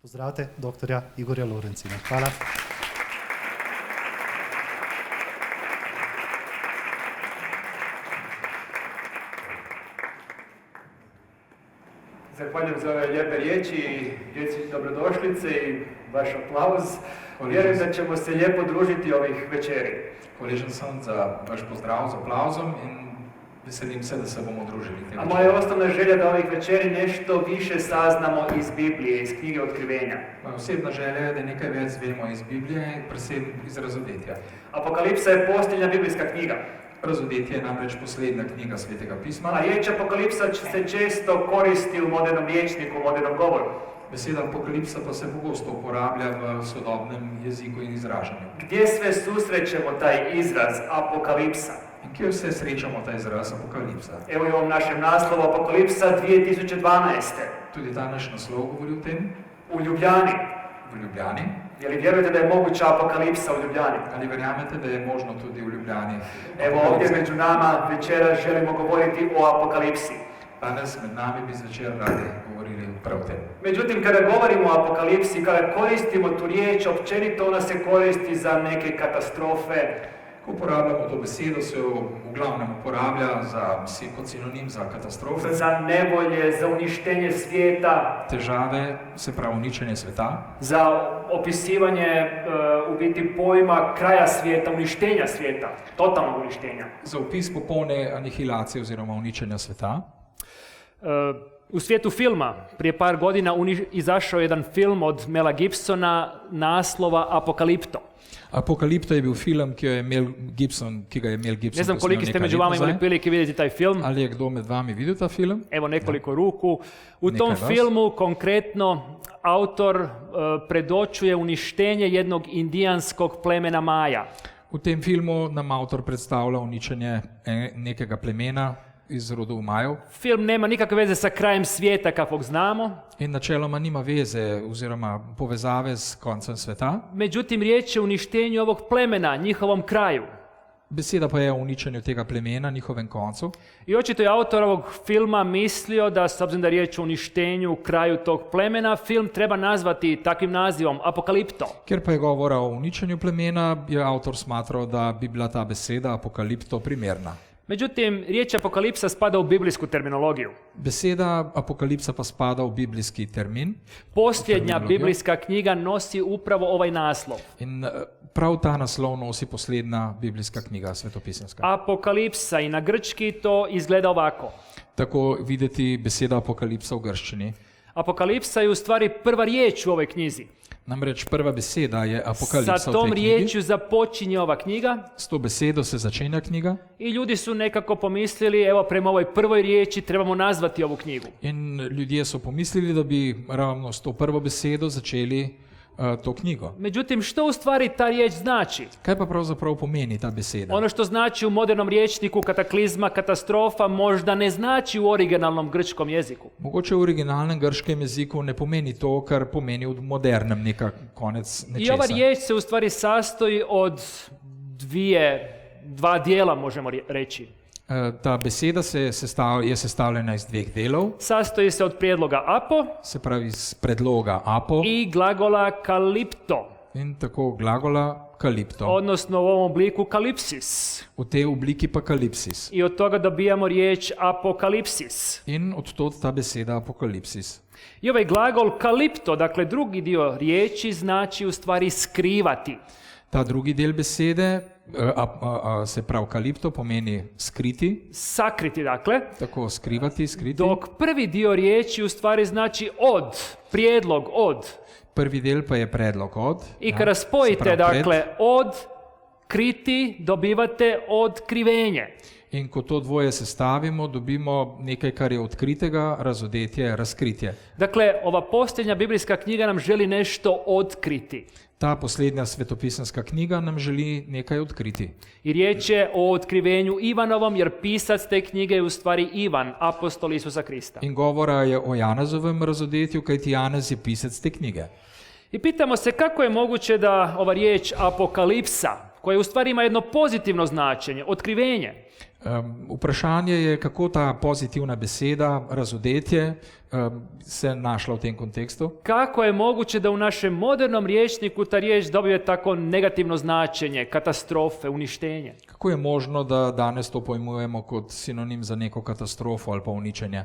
Pozdravite doktorja Igorja Lorencina. Hvala. Zahvaljujem za ove lijepe riječi i djeci dobrodošlice i vaš aplauz. Vjerujem da ćemo se lijepo družiti ovih večeri. Hvaležen sem za vaš pozdrav z aplauzom in veselim se, da se bomo družili. A moja osnovna želja da ovih večeri nešto više saznamo iz Biblije, iz knjige Otkrivenja. Moja osebna želja je, da nekaj več zvemo iz Biblije, predvsem iz Razodetja. Apokalipsa je posljednja biblijska knjiga. Razodetje je namreč poslednja knjiga Svetega pisma. A riječ apokalipsa se često koristi u modernom rječniku, u modernom govoru. Beseda apokalipsa pa se pogosto uporablja v sodobnem jeziku in izražanju. Gdje sve susrećemo taj izraz apokalipsa? In kje vse srečamo ta izraz apokalipsa? Evo i u ovom našem naslovu Apokalipsa 2012. Tudi ta naš naslov govori o tem. U Ljubljani. V Ljubljani. Je li vjerujete da je moguća apokalipsa u Ljubljani? Ali verjamete, da je možno tudi v Ljubljani? Evo ovdje među nama večera želimo govoriti o apokalipsi. Danes med nami bi zvečer radi govorili prav o tem. Međutim, kada govorimo o apokalipsi, kada koristimo tu riječ, općenito ona se koristi za neke katastrofe. Ko uporabljamo to besedo, se v glavnem uporablja kot sinonim za katastrofe. Za nevolje, za uništenje svijeta. Težave, se pravi uničenje sveta. Za opisivanje u biti pojma kraja svijeta, uništenja svijeta, totalnog uništenja. Za opis popolne anihilacije oziroma uničenja sveta. U svijetu filma prije par godina izašao jedan film od Mela Gibsona naslova Apokalipto. Apokalipto je bil film, ki ga je Mel Gibson Ne znam koliki ste među vama imali prilike vidjeti taj film. Ali je kdo med vami videl ta film? Evo nekoliko ruku. U tom filmu konkretno autor predočuje uništenje jednog indijanskog plemena Maja. U tem filmu nam autor predstavlja uničenje nekega plemena iz rodu Majev. Film nema nikakve veze sa krajem svijeta kakvog znamo. In načeloma nima veze oziroma povezave s koncem sveta. Međutim, riječ je o uništenju ovog plemena, njihovom kraju. Beseda pa je o uničenju tega plemena, njihovem koncu. I očito je autor ovog filma mislio da, s obzirom da je riječ o uništenju kraju tog plemena, film treba nazvati takvim nazivom Apokalipto. Ker pa je govora o uničenju plemena, je autor smatrao da bi bila ta beseda Apokalipto primerna. Međutim, riječ apokalipsa spada u biblijsku terminologiju. Beseda apokalipsa pa spada u biblijski termin. Posljednja biblijska knjiga nosi upravo ovaj naslov. In prav ta naslov nosi posljednja biblijska knjiga svetopisanska. Apokalipsa i na grčki to izgleda ovako. Tako videti beseda apokalipsa u grščini. Apokalipsa je u stvari prva riječ u ovoj knjizi. Namreč prva beseda je apokalipsa Sa u tej tom knjigi. riječju započinje ova knjiga. S to besedo se začenja knjiga. I ljudi su nekako pomislili, evo prema ovoj prvoj riječi trebamo nazvati ovu knjigu. In ljudje so pomislili, da bi ravno s to prvo besedo začeli to knjigo. Međutim, što u stvari ta riječ znači? Kaj pa pravzaprav pomeni ta beseda? Ono što znači u modernom rječniku kataklizma, katastrofa, možda ne znači u originalnom grčkom jeziku. Mogoče v originalnem grškem jeziku ne pomeni to, kar pomeni v modernem konec nečesa. I ova riječ se u stvari sastoji od dva dijela, možemo reći. Ta beseda je sestavljena iz dveh delov. Sastoji se od prijedloga apo, se pravi iz predloga apo, i glagola kalipto. In tako glagola kalipto. Odnosno u ovom obliku kalipsis. V tej obliki pa kalipsis. I od toga dobijamo riječ apokalipsis. In od tod ta beseda apokalipsis. I ovaj glagol kalipto, dakle drugi dio riječi, znači u stvari skrivati. Ta drugi del besede, se pravi kalipto, pomeni skriti. Sakriti, dakle. Tako, skrivati, skriti. Dok prvi dio riječi u stvari znači prijedlog od. Prvi del pa je predlog od. I kada spojite, dakle, od, kriti, dobivate odkrivenje. In ko to dvoje sestavimo, dobimo nekaj, kar je odkritega, razodetje, razkritje. Dakle, ova posljednja biblijska knjiga nam želi nešto otkriti. Ta posljednja svetopisanska knjiga nam želi nekaj otkriti. I riječ je o otkrivenju Ivanovom, jer pisac te knjige je u stvari Ivan, apostol Isusa Krista. In govora je o Janezovem razodetju, kajti Janez je pisac te knjige. I pitamo se kako je moguće da ova riječ apokalipsa, koje u stvari ima jedno pozitivno značenje, otkrivenje. Vprašanje je, kako ta pozitivna beseda, razodetje, se našla v tem kontekstu. Kako je moguće da u našem modernom rječniku ta riječ dobije tako negativno značenje, katastrofe, uništenje? Kako je možno, da danes to pojmujemo kot sinonim za neko katastrofo ali pa uničenje?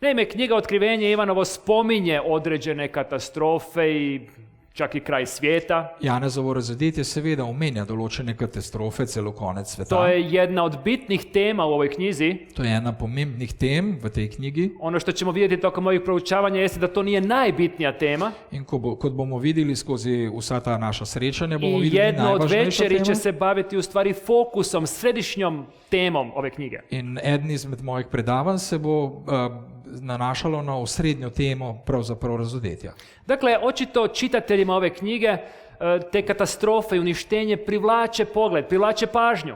Naime, knjiga Otkrivenje Ivanovo spominje određene katastrofe i čak i kraj svijeta. Janezovo razodetje seveda omenja določene katastrofe, celo konec sveta. To je jedna od bitnih tema u ovoj knjizi. To je ena pomembnih tem v tej knjigi. Ono što ćemo vidjeti tokom ovih proučavanja jeste da to nije najbitnija tema. In kot bomo videli skozi vsa ta naša srečanja, bomo I videli jedno od najvažnejšo večeri temo. će se baviti u stvari fokusom, središnjom temom ove knjige. In eden izmed mojih predavanj se bo nanašalo na osrednjo temo pravzaprav razodetja. Dakle, očito čitateljima ove knjige te katastrofe i uništenje privlače pogled, privlače pažnju.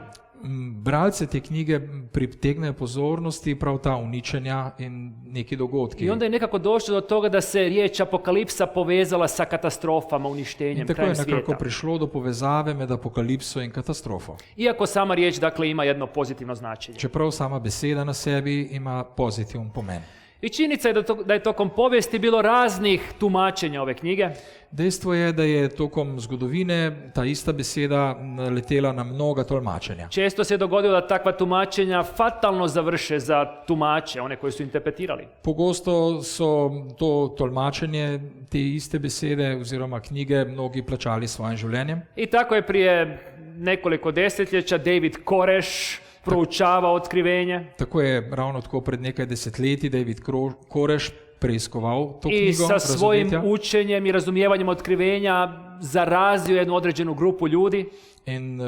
Bralce te knjige pritegnejo pozornosti prav ta uničenja in neki dogodki. I onda je nekako došlo do toga da se riječ apokalipsa povezala sa katastrofama, uništenjem, In tako krajem je nekako svijeta. prišlo do povezave med apokalipso in katastrofo. Iako sama riječ dakle ima jedno pozitivno značenje. Čeprav sama beseda na sebi ima pozitiven pomen. I činjenica je da je tokom povijesti bilo raznih tumačenja ove knjige. Dejstvo je, da je tokom zgodovine ta ista beseda naletela na mnoga tolmačenja. Često se je dogodilo da takva tumačenja fatalno završe za tumače, one koji su interpretirali. Pogosto so to tolmačenje te iste besede oziroma knjige mnogi plačali s svojim življenjem. I tako je prije nekoliko desetljeća David Koreš proučavao Otkrivenje. Tako je ravno tako pred nekaj desetletji David Koreš preiskoval to I knjigo sa svojim razodetja učenjem i razumijevanjem Otkrivenja zarazio jednu određenu grupu ljudi. in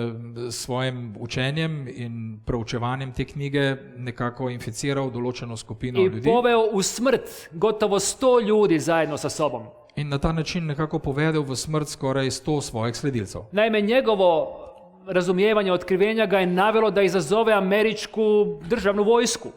svojim učenjem in proučevanjem te knjige nekako inficiral določeno skupino I ljudi poveo u smrt gotovo 100 ljudi zajedno sa sobom. in na ta način nekako povedel v smrt skoraj 100 svojih sledilcev. Naime, njegovo razumijevanje Otkrivenja ga je navelo da izazove američku državnu vojsku.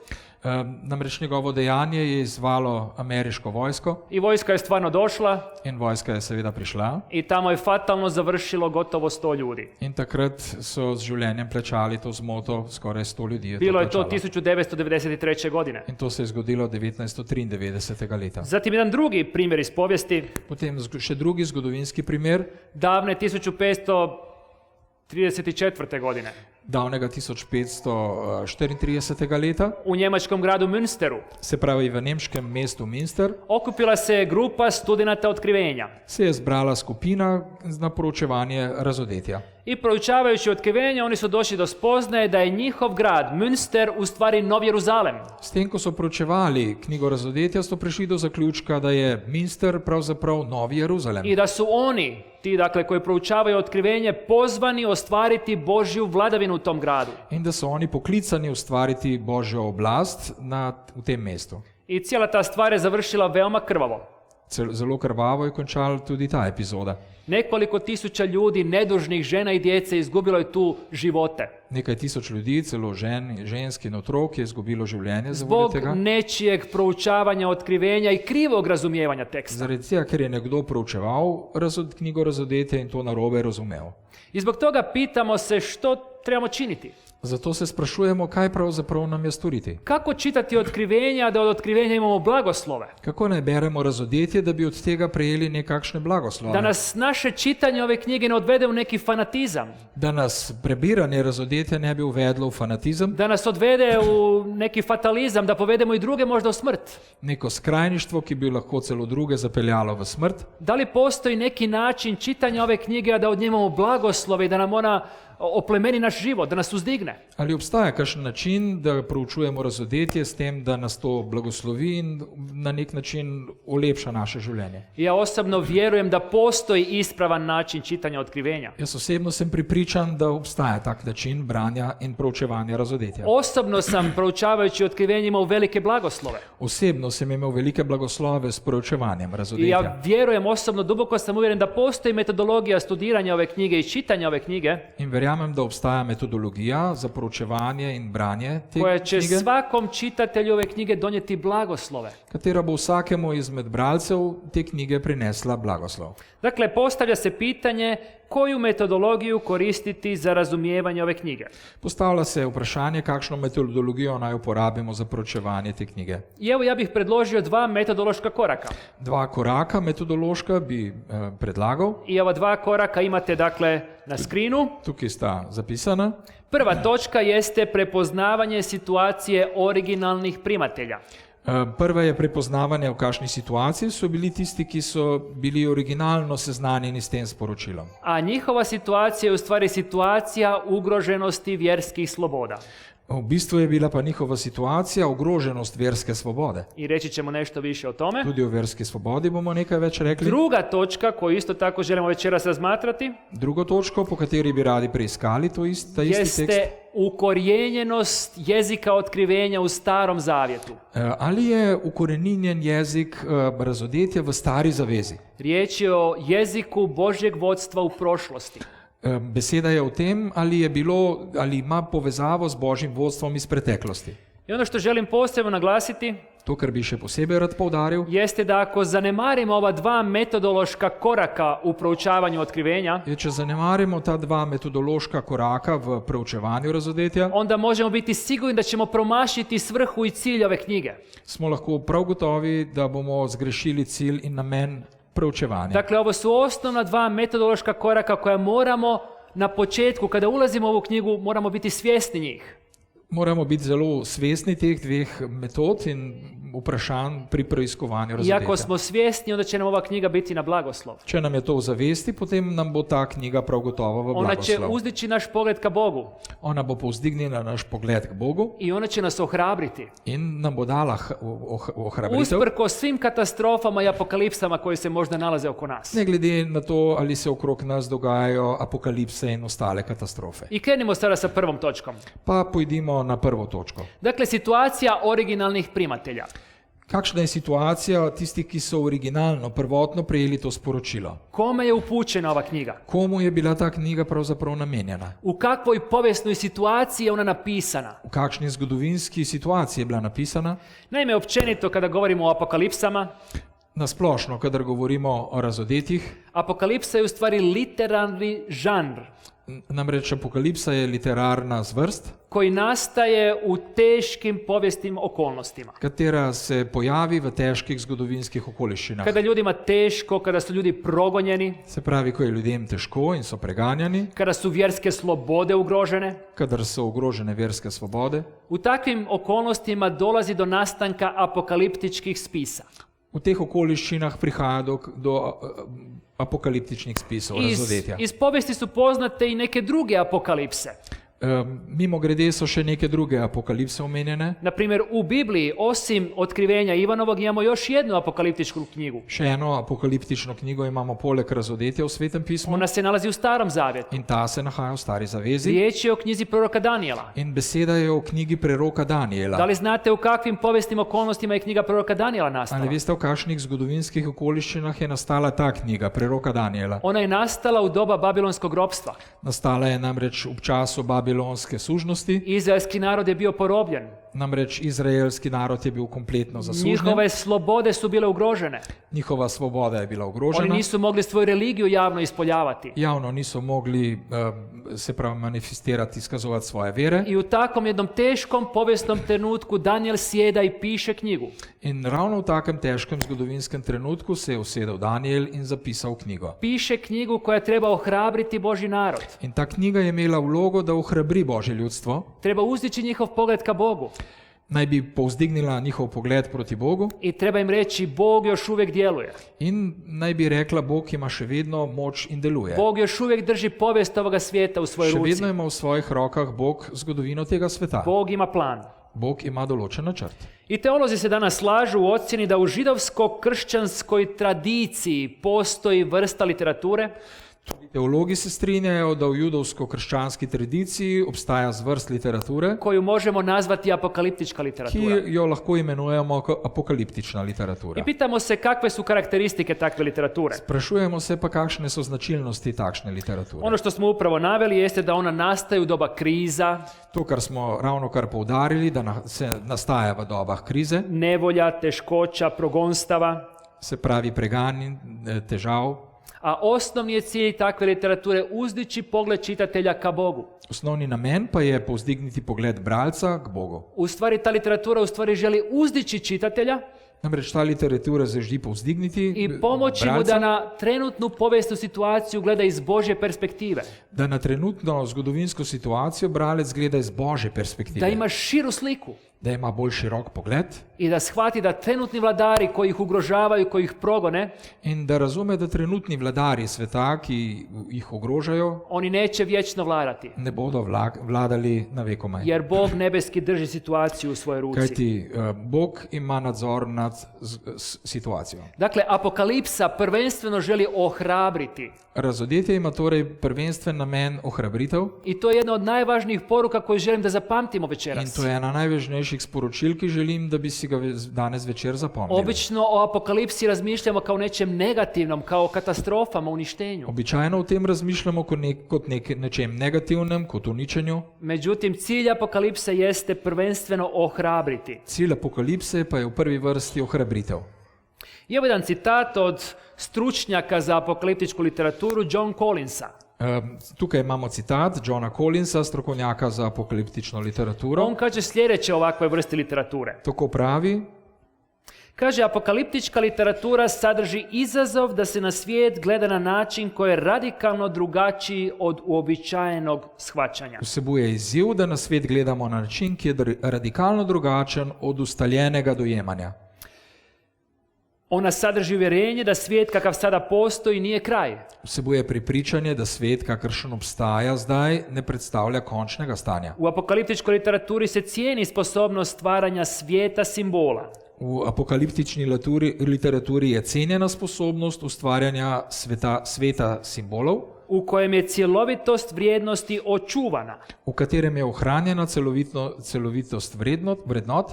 Namreč njegovo dejanje je izzvalo ameriško vojsko I vojska je stvarno došla in vojska je seveda prišla i tamo je fatalno završilo gotovo 100 ljudi. in takrat so z življenjem plačali to zmoto, skoraj 100 ljudi je Bilo je to plačalo. 1993. godine. In to se je zgodilo 1993. leta. Zatim jedan drugi primjer iz povijesti, Potem še drugi zgodovinski primer, davne 1534. godine. davnega 1534. leta, U njemačkom gradu Münsteru se pravi v nemškem mestu Münster, okupila se je grupa studenata Otkrivenja. se je zbrala skupina na proučevanje razodetja. I proučavajući Otkrivenje, oni su došli do spoznaje da je njihov grad Münster u stvari Nov Jeruzalem. S tem, ko so proučevali knjigo razodetja, so prišli do zaključka, da je Münster pravzaprav Novi Jeruzalem. I da su oni, ti dakle koji proučavaju Otkrivenje, pozvani ostvariti Božju vladavinu u tom gradu. In da so oni poklicani ustvariti Božjo oblast v tem mestu. I cijela ta stvar je završila veoma krvavo. Zelo krvavo je končala tudi ta epizoda. Nekoliko tisuća ljudi, nedužnih žena i djece izgubilo je tu živote. Nekaj tisoč ljudi, celo žensk in otrok je izgubilo življenje zaradi Zbog tega. nečijeg proučavanja Otkrivenja i krivog razumijevanja teksta. Zaradi tega, ker je nekdo proučeval knjigo razodetja in to narobe razumel. I zbog toga pitamo se što trebamo činiti. Zato se sprašujemo, kaj pravzaprav nam je storiti. Kako čitati Otkrivenja da od Otkrivenja imamo blagoslove? Kako naj beremo razodetje, da bi od tega prejeli nekakšne blagoslove? Da nas naše čitanje ove knjige ne odvede u neki fanatizam. Da nas prebiranje razodetja ne bi uvedlo v fanatizem, Da nas odvede u neki fatalizam, da povedemo i druge možda u smrt. neko skrajništvo, ki bi lahko celo druge zapeljalo v smrt. Da li postoji neki način čitanja ove knjige, a da od nje imamo blagoslove i da nam ona oplemeni naš život, da nas uzdigne? Ali obstaja kakšen način, da proučujemo razodetje s tem, da nas to blagoslovi in na nek način ulepša naše življenje? Ja osobno vjerujem da postoji ispravan način čitanja Otkrivenja. Jaz osebno sem prepričan, da obstaja tak način branja in proučevanja razodetja. Osobno sam proučavajući Otkrivenje imao velike blagoslove. Osebno sem imel velike blagoslove s proučevanjem I razodetja. ja vjerujem osobno, duboko sam uvjeren da postoji metodologija studiranja ove knjige i čitanja ove knjige In verjamem, da obstaja metodologija za proučevanje in branje te koja će knjige, svakom čitatelju ove knjige donijeti blagoslove. katera bo vsakemu izmed bralcev te knjige prinesla blagoslov. Dakle, postavlja se pitanje koju metodologiju koristiti za razumijevanje ove knjige. Postavlja se vprašanje, kakšno metodologijo naj uporabimo za proučevanje te knjige. I evo ja bih predložio 2 metodološka koraka. 2 koraka metodološka bi predlagal. I ova 2 koraka imate dakle na skrinu. Tukaj sta zapisana. Prva točka jeste prepoznavanje situacije originalnih primatelja. Prva je prepoznavanje, v kakšni situaciji so bili tisti, ki so bili originalno seznanjeni s tem sporočilom. A njihova situacija je u stvari situacija ugroženosti vjerskih sloboda. V bistvu je bila pa njihova situacija ogroženost verske svobode. I reći ćemo nešto više o tome. Tudi o verski svobodi bomo nekaj več rekli. Druga točka koju isto tako želimo večeras razmatrati Drugo točko, po kateri bi radi preiskali ta isti tekst. jeste ukorijenjenost jezika otkrivenja u Starom Zavjetu. Ali je ukoreninjen jezik razodetja v Stari zavezi? Riječ je o jeziku Božjeg vodstva u prošlosti. Beseda je o tem, ali ima povezavo z Božjim vodstvom iz preteklosti. I ono što želim posebno naglasiti To, kar bi še posebej rad poudaril, jeste da ako zanemarimo ova 2 metodološka koraka u proučavanju otkrivenja, je, če zanemarimo ta 2 metodološka koraka v preučevanju razodetja, onda možemo biti sigurni da ćemo promašiti svrhu i cilj ove knjige. smo lahko prav gotovi, da bomo zgrešili cilj in namen preučevanja. Dakle, ovo su osnovna 2 metodološka koraka koja moramo na početku, kada ulazimo u ovu knjigu, moramo biti svjesni njih. Moramo biti zelo svesni teh 2 metod in vprašanj pri preiskovanju I razodetja. ako smo svjesni, onda će nam ova knjiga biti na blagoslov. Če nam je to v zavesti, potem nam bo ta knjiga prav gotovo v Ona će blagoslov. uzdići naš pogled ka Bogu Ona bo povzdignila naš pogled k Bogu i ona će nas ohrabriti. in nam bo dala ohrabritev, Usprko svim katastrofama i apokalipsama koje se možda nalaze oko nas. ne glede na to, ali se okrog nas dogajajo apokalipse in ostale katastrofe. I krenimo sada sa prvom točkom. Pa pojdimo na prvo točko. Dakle, situacija originalnih primatelja. Kakšna je situacija tistih, ki so originalno, prvotno prejeli to sporočilo? Kome je upućena ova knjiga? Komu je bila ta knjiga pravzaprav namenjena? U kakvoj povijesnoj situaciji je ona napisana? V kakšni zgodovinski situaciji je bila napisana? Naime, općenito kada govorimo o apokalipsama, Nasplošno, kadar govorimo o razodetjih, apokalipsa je u stvari literarni žanr namreč apokalipsa je literarna zvrst, koji nastaje u teškim povijesnim okolnostima. katera se pojavi v težkih zgodovinskih okoliščinah. Kada ljudima teško, kada su ljudi progonjeni, Se pravi, ko je ljudem težko in so preganjani, kada su vjerske slobode ugrožene, kadar so ogrožene verske svobode, u takvim okolnostima dolazi do nastanka apokaliptičkih spisa. v teh okoliščinah prihaja do apokaliptičnih spisov razodetja. Iz povijesti su poznate i neke druge apokalipse. Mimo grede so še neke druge apokalipse omenjene. Na primjer, u Bibliji, osim otkrivenja Ivanovog, imamo još jednu apokaliptičku knjigu. Še eno apokaliptično knjigo imamo poleg razodetja v Svetem pismu Ona se nalazi u Starom Zavjetu. in ta se nahaja v Stari zavezi. Riječ je o knjizi proroka Danijela. In beseda je o knjigi preroka Danijela. Da li znate u kakvim povijesnim okolnostima je knjiga proroka Danijela nastala? Ali veste, v kakšnih zgodovinskih okoliščinah je nastala ta knjiga preroka Danijela? Ona je nastala u doba babilonskog ropstva. Nastala je namreč v času babilonske sužnosti, Izraelski narod je bio porobljen. namreč izraelski narod je bil kompletno zasužnjen, Njihove slobode su bile ugrožene. njihova svoboda je bila Oni ogrožena, nisu mogli svoju religiju javno ispoljavati. javno niso mogli se pravi manifestirati, iskazovati svoje vere. I u takvom jednom teškom povijesnom trenutku Danijel sjeda i piše knjigu. In ravno v takem težkem zgodovinskem trenutku se je usedel Danijel in zapisal knjigo. Piše knjigu koja treba ohrabriti Božji narod. In ta knjiga je imela vlogo, da ohrabri Božje ljudstvo, Treba uzdići njihov pogled ka Bogu. naj bi povzdignila njihov pogled proti Bogu I treba im reći Bog još uvijek djeluje. in naj bi rekla, Bog ima še vedno moč in deluje. Bog još uvijek drži povijest ovoga svijeta u svojoj Še ruci. vedno ima v svojih rokah Bog zgodovino tega sveta. Bog ima plan. Bog ima določen načrt. I teolozi se danas slažu u ocjeni da u židovsko-kršćanskoj tradiciji postoji vrsta literature Teologi se strinjajo, da v judovsko-krščanski tradiciji obstaja zvrst literature, koju možemo nazvati apokaliptička ki literatura. jo lahko imenujemo kot apokaliptična I literatura. pitamo se kakve su karakteristike takve literature. Sprašujemo se pa, kakšne so značilnosti takšne literature. Ono što smo upravo naveli jeste da ona nastaje u doba kriza, To, kar smo ravno kar poudarili, da se nastaja v dobah krize, nevolja, teškoća, progonstava, se pravi preganj, težav, A osnovni je cilj takve literature uzdići pogled čitatelja ka Bogu. Osnovni namen pa je povzdigniti pogled bralca k Bogu. U stvari ta literatura želi uzdići čitatelja Namreč ta literatura želi povzdigniti i pomoći mu bralca, da na trenutnu povijesnu situaciju gleda iz Božje perspektive. da na trenutno zgodovinsko situacijo bralec gleda iz Božje perspektive, Da ima širu sliku da ima bolj širok pogled i da shvati da trenutni vladari koji ih ugrožavaju, koji ih progone, in da razume, da trenutni vladarji sveta, ki jih ogrožajo, oni neće vječno vladati. ne bodo vladali na vekomaj. Jer Bog nebeski drži situaciju u svojoj ruci. Kajti Bog ima nadzor nad situacijo. Dakle, Apokalipsa prvenstveno želi ohrabriti. Razodetje ima torej prvenstven namen ohrabritev I to je jedna od najvažnijih poruka koju želim da zapamtimo in večeras. to je ena najvažnejših sporočil, ki želim, da bi si ga danes večer zapomnili. Obično o Apokalipsi razmišljamo kao nečem negativnom, kao katastrofama, uništenju. Običajno o tem razmišljamo kot nečem negativnem, kot uničenju. Međutim, cilj Apokalipse jeste prvenstveno ohrabriti. Cilj apokalipse pa je v prvi vrsti ohrabritev. I evo jedan citat od stručnjaka za apokaliptičku literaturu John Collinsa. Tukaj imamo citat Johna Collinsa, strokovnjaka za apokaliptično literaturo. On kaže sljedeće o ovakvoj vrsti literature. Tako pravi: Kaže, apokaliptička literatura sadrži izazov da se na svijet gleda na način koji je radikalno drugačiji od uobičajenog shvaćanja. vsebuje izziv, da na svet gledamo na način, ki je radikalno drugačen od ustaljenega dojemanja. Ona sadrži uvjerenje da svijet kakav sada postoji nije kraj. Vsebuje prepričanje, da svet, kakršen obstaja zdaj, ne predstavlja končnega stanja. U apokaliptičkoj literaturi se cijeni sposobnost stvaranja svijeta simbola. V apokaliptični literaturi je cenjena sposobnost ustvarjanja sveta simbolov, u kojem je cjelovitost vrijednosti očuvana. v katerem je ohranjena celovitost vrednot,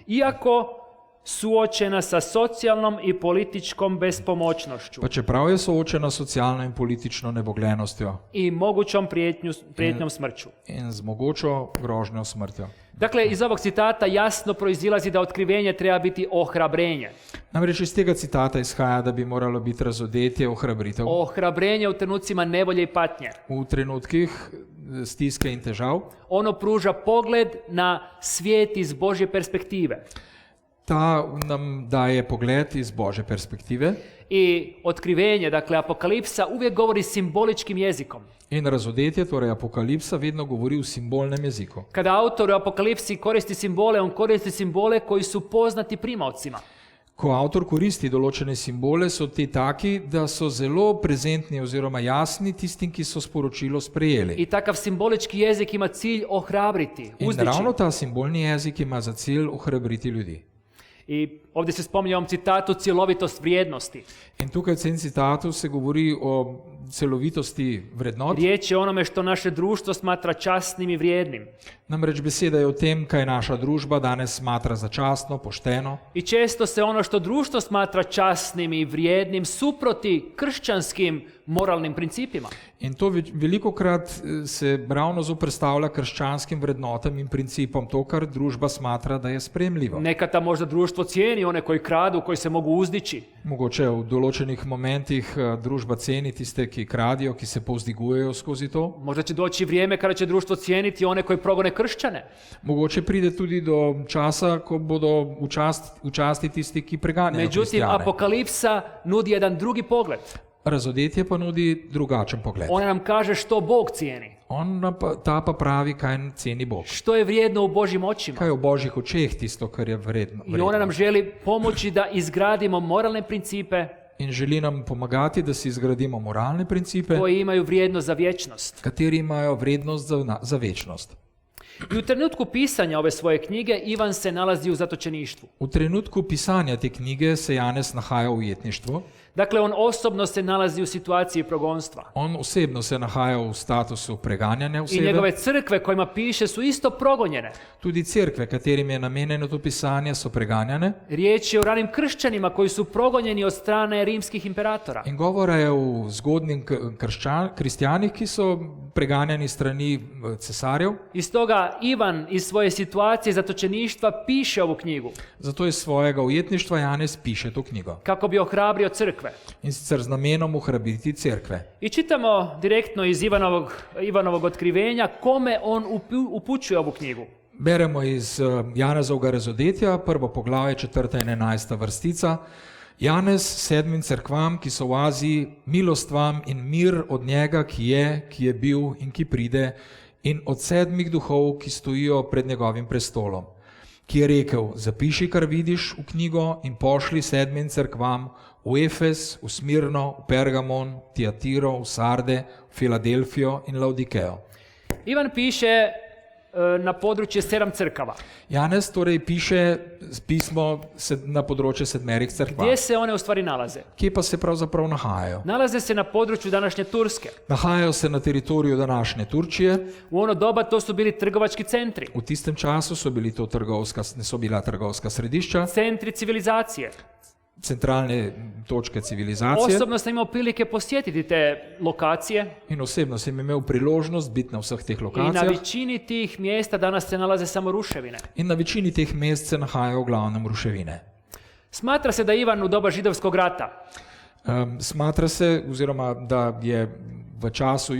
Iako suočena sa socijalnom i političkom bespomoćnošću pa čeprav je soočena s socialno in politično nebogljenostjo i mogućom prijetnjom smrću. in z mogočo grožnjo smrtjo. Dakle, iz ovog citata jasno proizilazi da otkrivenje treba biti ohrabrenje. Namreč iz tega citata izhaja, da bi moralo biti razodetje ohrabritev Ohrabrenje u trenucima nevolje i patnje. v trenutkih stiske in težav. Ono pruža pogled na svijet iz Božje perspektive. Ta nam daje pogled iz Božje perspektive I otkrivenje, dakle apokalipsa, uvijek govori simboličkim jezikom. in razodetje, torej apokalipsa, vedno govori v simbolnem jeziku. Kada autor u apokalipsi koristi simbole, on koristi simbole koji su poznati primaocima. Ko avtor koristi določene simbole, so ti taki, da so zelo prezentni oziroma jasni tistim, ki so sporočilo sprejeli. I takav simbolički jezik ima cilj ohrabriti, In uzdići. ravno ta simbolni jezik ima za cilj ohrabriti ljudi. I ovdje se spominje u ovom citatu cjelovitost vrijednosti. In tukaj v tem citatu se govori o celovitosti vrednot. Riječ je o onome što naše društvo smatra časnim i vrijednim. Namreč beseda je o tem, kaj naša družba danes smatra za častno, pošteno. I često se ono što društvo smatra časnim i vrijednim suproti kršćanskim moralnim principima. In to velikokrat se ravno zoperstavlja krščanskim vrednotam in principom, to, kar družba smatra, da je sprejemljivo. Nekada možda društvo cijeni one koji kradu, koji se mogu uzdići. Mogoče v določenih momentih družba ceni tiste, ki kradijo, ki se povzdigujejo skozi to. Možda će doći vrijeme kada će društvo cijeniti one koji progone kršćane. Mogoče pride tudi do časa, ko bodo v časti tisti, ki preganjajo Međutim, kristjane. apokalipsa nudi jedan drugi pogled. Razodetje pa nudi drugačen pogled. Ona nam kaže što Bog cijeni. Ta pa pravi, kaj ceni Bog. Što je vrijedno u Božjim očima. Kaj je v Božjih očeh tisto, kar je vredno. I ona nam želi pomoći da izgradimo moralne principe In želi nam pomagati, da si izgradimo moralne principe, koji imaju vrijednost za vječnost. kateri imajo vrednost za večnost. I u trenutku pisanja ove svoje knjige Ivan se nalazi u zatočeništvu. V trenutku pisanja te knjige se Janez nahaja v ujetništvu. Dakle, on osobno se nalazi u situaciji progonstva. On osebno se nahaja v statusu preganjanja I osebe. njegove crkve kojima piše su isto progonjene. Tudi cerkve, katerim je namenjeno to pisanje, so preganjane. Riječ je o ranim kršćanima koji su progonjeni od strane rimskih imperatora. In govora je o zgodnjih kristjanih, ki so preganjani strani cesarjev. I stoga onda Ivan iz svoje situacije zatočeništva piše ovu knjigu Zato iz svojega ujetništva Janez piše to knjigo. kako bi ohrabrio crkve. In sicer z namenom ohrabriti cerkve. I čitamo direktno iz Ivanovog otkrivenja kome on upućuje ovu knjigu. Beremo iz Janezovega razodetja, prvo poglavje, 4. in 11. vrstica. Janez sedmim cerkvam, ki so v Aziji, milost vam in mir od njega, ki je bil in ki pride, in od 7 duhov, ki stojijo pred njegovim prestolom, ki je rekel, zapiši, kar vidiš v knjigo in pošli 7 cerkvam v Efes, v Smirno, v Pergamon, v Tiatiro, v Sarde, v Filadelfijo in Laodikejo. Ivan piše na područje 7 crkava. Janez torej piše pismo na področje 7 cerkva. Gdje se one u stvari nalaze? Kje pa se pravzaprav nahajajo? Nalaze se na području današnje Turske. Nahajajo se na teritoriju današnje Turčije. U ono doba to su bili trgovački centri, V tistem času so bila trgovska središča, centri civilizacije. centralne točke civilizacije. Osobno sam imao prilike posjetiti te lokacije In osebno sem imel priložnost biti na vseh teh i na lokacijah. većini tih mjesta danas se nalaze samo ruševine. In na večini teh mest se nahajajo v glavnem ruševine. Smatra se da Ivan u doba židovskog rata Smatra se, oziroma da je v času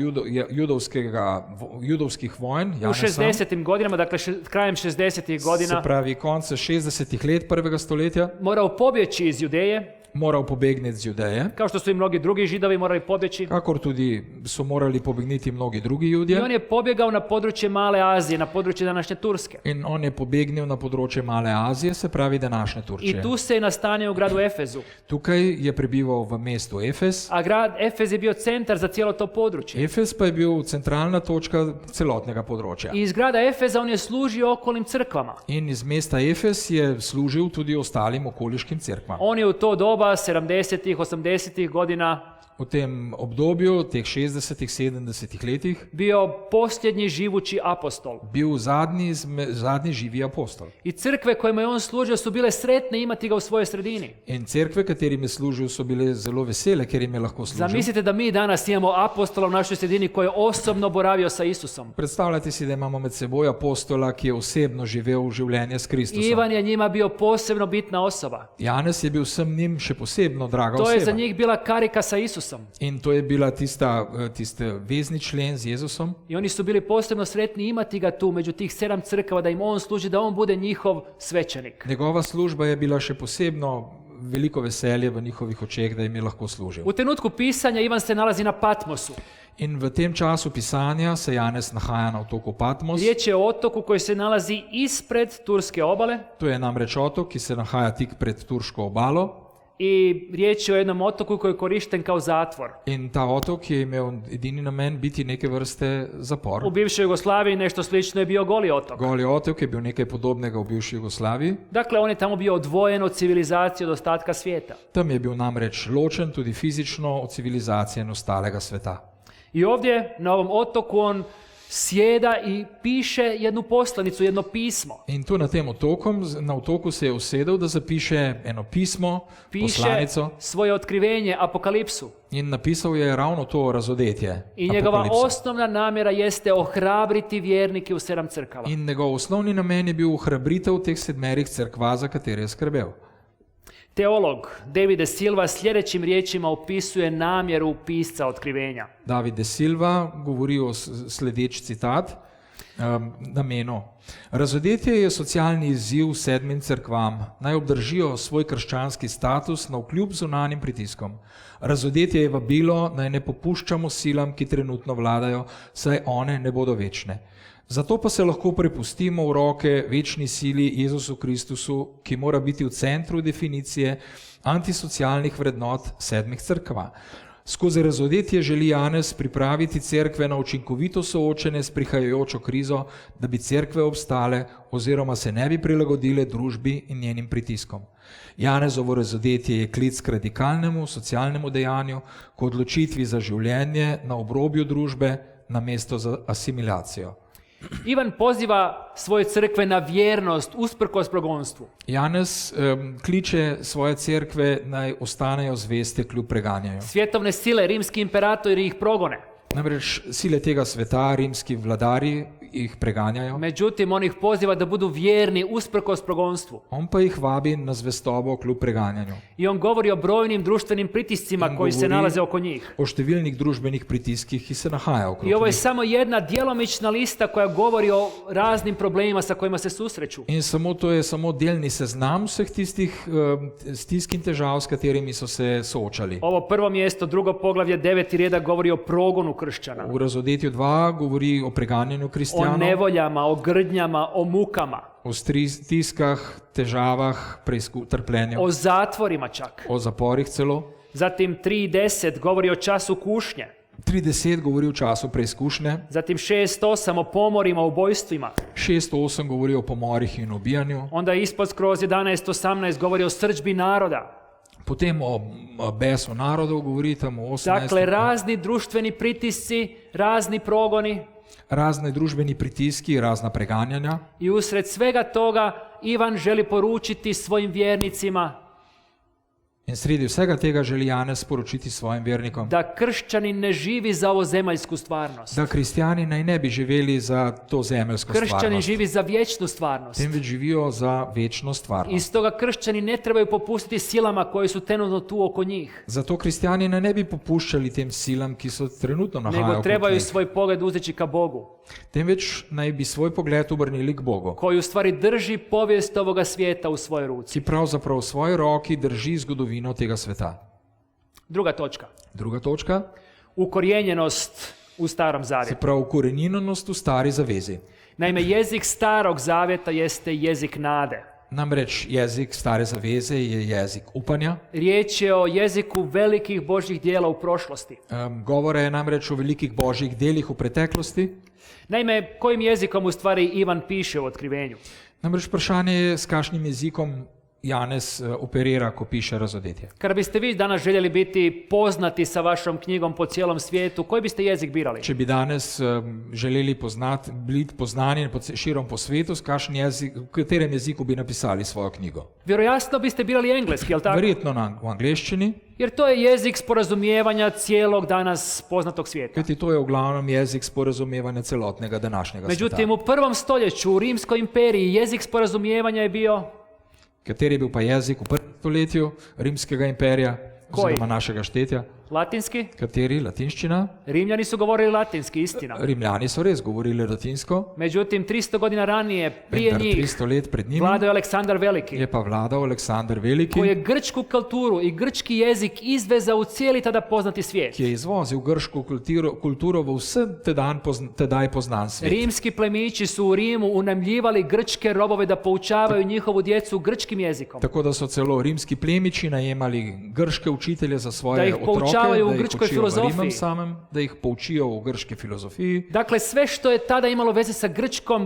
judovskih vojn, u Janez sam, 60. godinama, dakle krajem 60. se godina, pravi konca 60. let prvega stoletja, morao pobjeći iz Judeje, moral pobegniti z Judeje, kao što su i mnogi drugi židovi morali pobjeći. kakor tudi so morali pobegniti mnogi drugi I Judje. on je pobjegao na područje Male Azije, na područje današnje Turske. In on je pobegnil na področje Male Azije, se pravi današnje I Turčije. tu se je nastanio u gradu Efezu. Tukaj je prebival v mestu Efes. A grad Efez je bio centar za cijelo to područje. Efes pa je bil centralna točka celotnega področja. I iz grada Efeza on je služio okolnim crkvama. In iz mesta Efes je služil tudi ostalim okoliškim cerkvam. On je u to doba 70. 80. godina V tem obdobju, teh 60. 70. letih, bio posljednji živući apostol. bil zadnji živi apostol. I crkve kojima je on služio su bile sretne imati ga u svojoj sredini. In cerkve, katerim je služil, so bile zelo vesele, ker jim je lahko služil. Zamislite da mi danas imamo apostola u našoj sredini koji je osobno boravio sa Isusom. Predstavljate si, da imamo med seboj apostola, ki je osebno živel življenje s Kristusom. Ivan je njima bio posebno bitna osoba. Janez je bil vsem njim še posebno draga To je za oseba. njih bila karika sa Isusom. In to je bila tisti vezni člen z Jezusom. I oni su bili posebno sretni imati ga tu među tih 7 crkava, da im on služi, da on bude njihov svećenik. Njegova služba je bila še posebno veliko veselje v njihovih očeh, da jim je lahko služil. U trenutku pisanja Ivan se nalazi na Patmosu. In v tem času pisanja se Janez nahaja na otoku Patmos. Riječ je o otoku koji se nalazi ispred turske obale To je namreč otok, ki se nahaja tik pred turško obalo. i riječ je o jednom otoku koji je korišten kao zatvor. In ta otok je imel edini namen biti neke vrste zapor. U bivšoj Jugoslaviji nešto slično je bio Goli otok. Goli otok je bil nekaj podobnega v bivši Jugoslaviji. Dakle, on je tamo bio odvojen od civilizacije, od ostatka svijeta. Tam je bil namreč ločen tudi fizično od civilizacije in ostalega sveta. I ovdje na ovom otoku on sjeda i piše jednu poslanicu, jedno pismo. In tu na otoku se je usedel, da zapiše eno pismo, Piše poslanico, svoje otkrivenje, apokalipsu. in napisal je ravno to razodetje. I njegova Apokalipso. osnovna namjera jeste ohrabriti vjernike u 7 crkava. In njegov osnovni namen je bil ohrabritev teh 7 cerkva, za katere je skrbel. Teolog David de Silva sljedećim riječima opisuje namjeru pisca otkrivenja. David de Silva govori o sledeč citat, namenu. Razodetje je socialni izziv 7 cerkvam, naj obdržijo svoj krščanski status navkljub zunanjim pritiskom. Razodetje je vabilo, naj ne popuščamo silam, ki trenutno vladajo, saj one ne bodo večne. Zato pa se lahko prepustimo v roke večni sili Jezusu Kristusu, ki mora biti v centru definicije antisocialnih vrednot 7 cerkva. Skozi razodetje želi Janez pripraviti cerkve na učinkovito soočenje s prihajajočo krizo, da bi cerkve obstale oziroma se ne bi prilagodile družbi in njenim pritiskom. Janezovo razodetje je klic k radikalnemu socialnemu dejanju, k odločitvi za življenje na obrobju družbe namesto za asimilacijo. Ivan poziva svoje crkve na vjernost usprkos progonstvu. Janez kliče svoje cerkve naj ostanejo zveste kljub preganjanju. Svjetovne sile, rimski imperatori ih progone. Namreč sile tega sveta, rimski vladari, jih preganjajo. Međutim, on ih poziva da budu vjerni usprkos progonstvu. On pa jih vabi na zvestobo kljub preganjanju. I on govori o brojnim društvenim pritiscima In koji se govori nalaze oko njih. O številnih družbenih pritiskih, ki se nahajajo okrog I ovo je njih. samo jedna djelomična lista koja govori o raznim problemima sa kojima se susreću. In to je samo delni seznam vseh tistih stisk in težav, s katerimi so se soočali. Ovo prvo mjesto, drugo poglavlje, 9. redak govori o progonu kršćana. V Razodetju 2 govori o preganjanju O kristjanov, nevoljama, o grdnjama, o mukama, o stiskah, težavah, trpljenju, o zatvorima čak. o zaporih celo. Zatim 3.10 govori o času kušnje. 3.10 govori o času preizkušnje, Zatim 6.8 o pomorima, ubojstvima. 6.8 govori o pomorih in ubijanju, Onda ispod skroz 11.18 govori o srdžbi naroda. potem o besu narodov govori tam o 18. Dakle, razni društveni pritisci, razni progoni Razne družbeni pritiski, razna preganjanja. i usred svega toga Ivan želi poručiti svojim vjernicima In sredi vsega tega želi Janez sporočiti svojim vernikom, da kršćanin ne živi za ovo zemaljsku stvarnost. da kristijani naj ne bi živeli za to zemeljsko Kršćanin stvarnost, živi za vječnu stvarnost. temveč živijo za večno stvarnost. I stoga kršćani ne trebaju popustiti silama koje su trenutno tu oko njih, Zato kristijani naj ne bi popuščali tem silam, ki so trenutno nahajajo nego okrog trebaju njih, svoj pogled uzeti ka Bogu, temveč naj bi svoj pogled obrnili k Bogu, koji u stvari drži povijest ovoga svijeta u svojoj ruci. ki pravzaprav v svoji roki drži zgodovino tega sveta. Druga točka. Druga točka, Ukorijenjenost u Starom se zavjetu. pravi ukorenjenost v stari zavezi. Naime, jezik Starog zavjeta jeste jezik nade. Namreč jezik stare zaveze je jezik upanja. Riječ je o jeziku velikih Božjih djela u prošlosti. Govora je namreč o velikih božjih delih v preteklosti. Naime, kojim jezikom u stvari Ivan piše u Otkrivenju? Namreč vprašanje je, s kakšnim jezikom Janez operira, ko piše Razodetje. Kada biste vi danas željeli biti poznati sa vašom knjigom po cijelom svijetu, koji biste jezik birali? Če bi danes želeli biti poznani širom po svetu, v katerem jeziku bi napisali svojo knjigo? Vjerojatno biste birali engleski, jel tako? Verjetno v angleščini, Jer to je jezik sporazumijevanja cijelog danas poznatog svijeta. kajti to je v glavnem jezik sporazumevanja celotnega današnjega Međutim, sveta. u prvom stoljeću u Rimskoj imperiji jezik sporazumijevanja je bio Kateri je bil pa jezik v prvem stoletju Rimskega imperija, oziroma našega štetja? latinski. Kateri? Latinščina? Rimljani su govorili latinski, istina. Rimljani so res govorili latinsko, Međutim, 300 godina ranije, prije vendar njih, 300 let pred njimi vladao je Aleksandar Veliki, je pa vladal Aleksandar Veliki, koji je grčku kulturu i grčki jezik izvezao u cijeli tada poznati svijet. ki je izvozil grško kulturo v vsem tedaj poznan svet. Rimski plemići su u Rimu unajmljivali grčke robove da poučavaju njihovu djecu grčkim jezikom. Tako da so celo rimski plemiči najemali grške učitelje za Da svoje ih otroke, poučavaju u da ih grčkoj učijo v Rimom filozofiji. samem, da jih poučijo v grški filozofiji. Dakle, sve što je tada imalo veze sa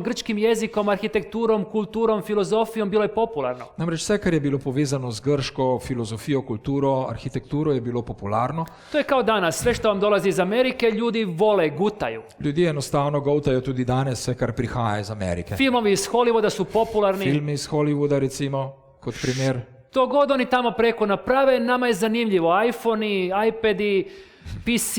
grčkim jezikom, arhitekturom, kulturom, filozofijom, bilo je popularno. Namreč vse, kar je bilo povezano z grško filozofijo, kulturo, arhitekturo, je bilo popularno. To je kao danas, sve što vam dolazi iz Amerike, ljudi vole, gutaju. Ljudje enostavno govtajo tudi danes vse, kar prihaja iz Amerike. Filmovi iz Hollywooda su popularni. Filmi iz Hollywooda, recimo, kot primer. To god oni tamo preko naprave, nama je zanimljivo. iPhone-i, iPad-i, PC,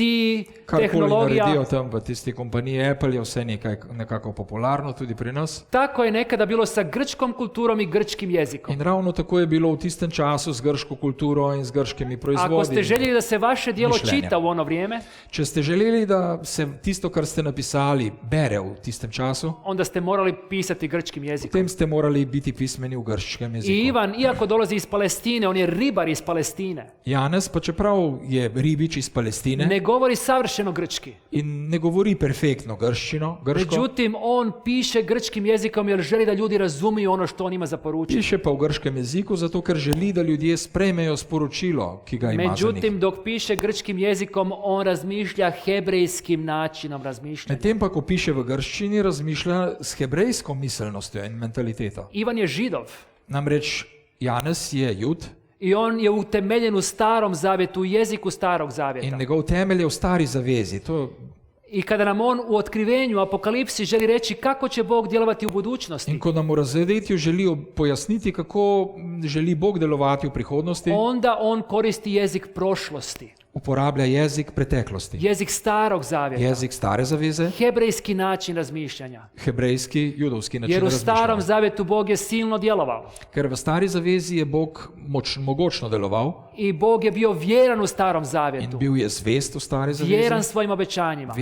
Karkoli tehnologija. naredijo tam v tisti kompaniji Apple, je vse nekako popularno tudi pri nas. Tako je nekada bilo sa grčkom kulturom i grčkim jezikom. In ravno tako je bilo v tistem času z grško kulturo in z grškimi proizvodi. Ako ste željeli da se vaše djelo mišljenja. čita u ono vrijeme, Če ste želeli, da se tisto, kar ste napisali, bere v tistem času, onda ste morali pisati grčkim jezikom. potem ste morali biti pismeni v grškem jeziku. I Ivan, iako dolazi iz Palestine, on je ribar iz Palestine, Janez, pa čeprav je ribič iz Palestine ne govori savršeno grčki. in ne govori perfektno grško, Međutim, on piše grčkim jezikom jer želi da ljudi razumiju ono što on ima za poručiti. piše pa v grškem jeziku, zato ker želi, da ljudje sprejmejo sporočilo, ki ga ima za njih. Međutim, dok piše grčkim jezikom, on razmišlja hebrejskim načinom razmišljanja. Medtem pa, ko piše v grščini, razmišlja s hebrejsko miselnostjo in mentaliteto. Ivan je Židov Namreč Janez je Jud i on je utemeljen u Starom zavjetu, u jeziku Starog in zavjeta. njegov temelj je v stari zavezi. I kada nam on u Otkrivenju, Apokalipsi želi reči kako će Bog djelovati u budućnosti, In ko nam v Razodetju želi pojasniti, kako želi Bog delovati v prihodnosti, onda on koristi jezik prošlosti. uporablja jezik preteklosti, jezik starog zavjeta, jezik stare zaveze, hebrejski način razmišljanja. hebrejski, judovski način Jer u starom razmišljanja. zavjetu Bog je silno djelovao Ker v stari zavezi je Bog mogočno deloval i Bog je bio vjeran u starom in zavjetu, bil je zvest v stari vjeran zavezi, svojim obećanjima.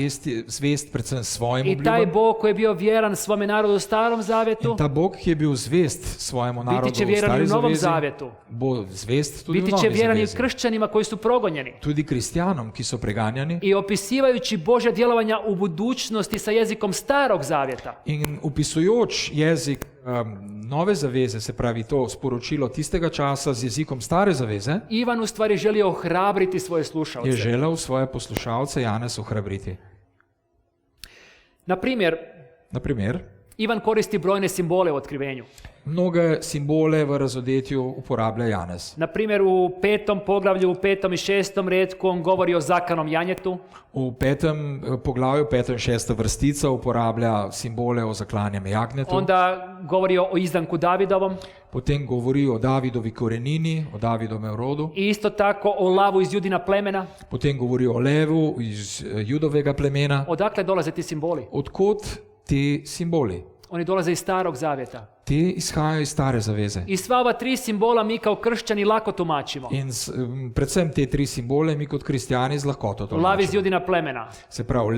zvest predvsem svojim I taj obljubam. Bog koji je bio vjeran svome narodu u starom zavjetu, In ta Bog, ki je bil zvest svojemu narodu biti će v vjeran i stari u Novom zavezi, zavjetu. bo zvest tudi v Biti će novi vjeran i zavezi. kršćanima koji su progonjeni. Tudi kristjanom, ki so preganjani. I opisivajući Božja djelovanja u budućnosti sa jezikom starog zavjeta, In upisujoč jezik nove zaveze, se pravi to sporočilo tistega časa z jezikom stare zaveze, Ivan u stvari želio ohrabriti svoje je slušalce. želel svoje poslušalce Janez ohrabriti. Na primjer, Naprimer, Ivan koristi brojne simbole u otkrivenju. mnoge simbole v razodetju uporablja Janez. Na primjer, u 5. poglavlju, u 5. i 6. redku on govori o zakanom janjetu. V 5. poglavju, 5. in 6. vrstica uporablja simbole o zaklanjem jagnjetu, Onda govori o izdanku Davidovom potem govori o Davidovi korenini, o Davidovem rodu, i isto tako o lavu iz Judina plemena. potem govori o levu iz Judovega plemena. Odakle dolaze ti simboli? Odkot ti simboli? Oni dolaze iz starog zavjeta. Ti izhajajo iz stare zaveze. I sva ova 3 simbola mi kao kršćani lako tumačimo. In predvsem te 3 simbole mi kot kristijani z lahkoto Lav iz tolmačimo. Judina plemena, Se pravi